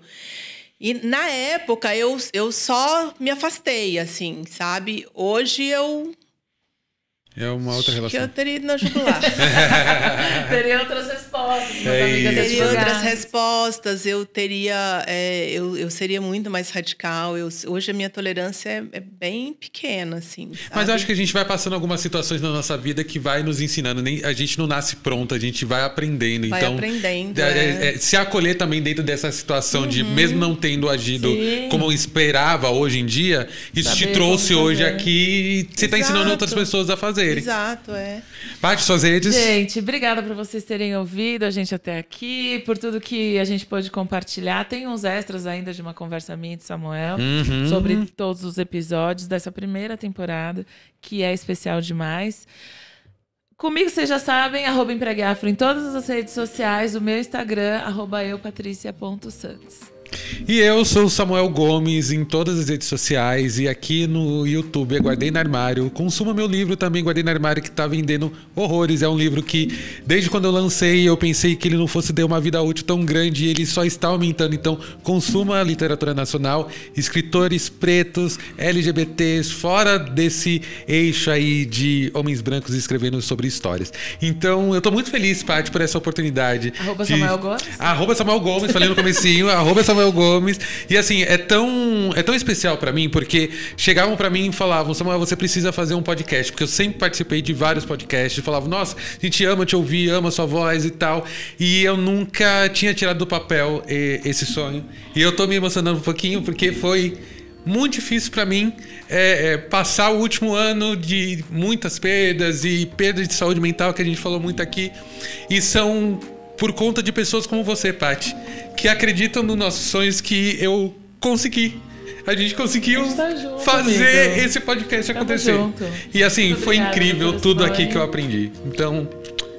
E na época eu só me afastei, assim, sabe? Hoje É uma outra que relação. eu teria ido na jugular. Teria outras respostas, meus É amigas isso. Teria advogadas. outras respostas, eu teria... eu seria muito mais radical. Hoje a minha tolerância é bem pequena, assim, sabe? Mas eu acho que a gente vai passando algumas situações na nossa vida que vai nos ensinando. A gente não nasce pronto, a gente vai aprendendo. Vai Então, aprendendo, se acolher também dentro dessa situação de, mesmo não tendo agido Sim. como eu esperava hoje em dia, isso Saber te trouxe como hoje fazer. aqui e você está ensinando Exato. outras pessoas a fazerem. Exato, Parte suas redes. Gente, obrigada por vocês terem ouvido a gente até aqui, por tudo que a gente pôde compartilhar. Tem uns extras ainda de uma conversa minha e de Samuel sobre todos os episódios dessa primeira temporada, que é especial demais. Comigo, vocês já sabem, @empregueafro em todas as redes sociais, o meu Instagram, @eupatricia.santos. E eu sou o Samuel Gomes em todas as redes sociais e aqui no YouTube é Guardei no Armário. Consuma meu livro também, Guardei no Armário, que está vendendo horrores. É um livro que, desde quando eu lancei, eu pensei que ele não fosse ter uma vida útil tão grande e ele só está aumentando. Então, consuma a literatura nacional, escritores pretos, LGBTs, fora desse eixo aí de homens brancos escrevendo sobre histórias. Então, eu estou muito feliz, Paty, por essa oportunidade. @Samuel Gomes. @Samuel Gomes, falei no comecinho, @Samuel Gomes. E assim, é tão especial pra mim, porque chegavam pra mim e falavam, Samuel, você precisa fazer um podcast, porque eu sempre participei de vários podcasts, falavam, nossa, a gente ama te ouvir, ama sua voz e tal, e eu nunca tinha tirado do papel esse sonho, e eu tô me emocionando um pouquinho, porque foi muito difícil pra mim passar o último ano de muitas perdas e perdas de saúde mental, que a gente falou muito aqui, e são por conta de pessoas como você, Paty, que acreditam nos nossos sonhos, que eu consegui. A gente conseguiu tá junto, fazer amigo. esse podcast Tamo acontecer. junto. E assim, Muito foi obrigada incrível pelo tudo sonho. aqui que eu aprendi. Então,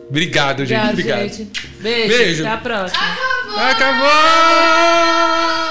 obrigado, gente. Obrigado, Obrigado. gente. Beijo. Beijo. Até a próxima. Acabou!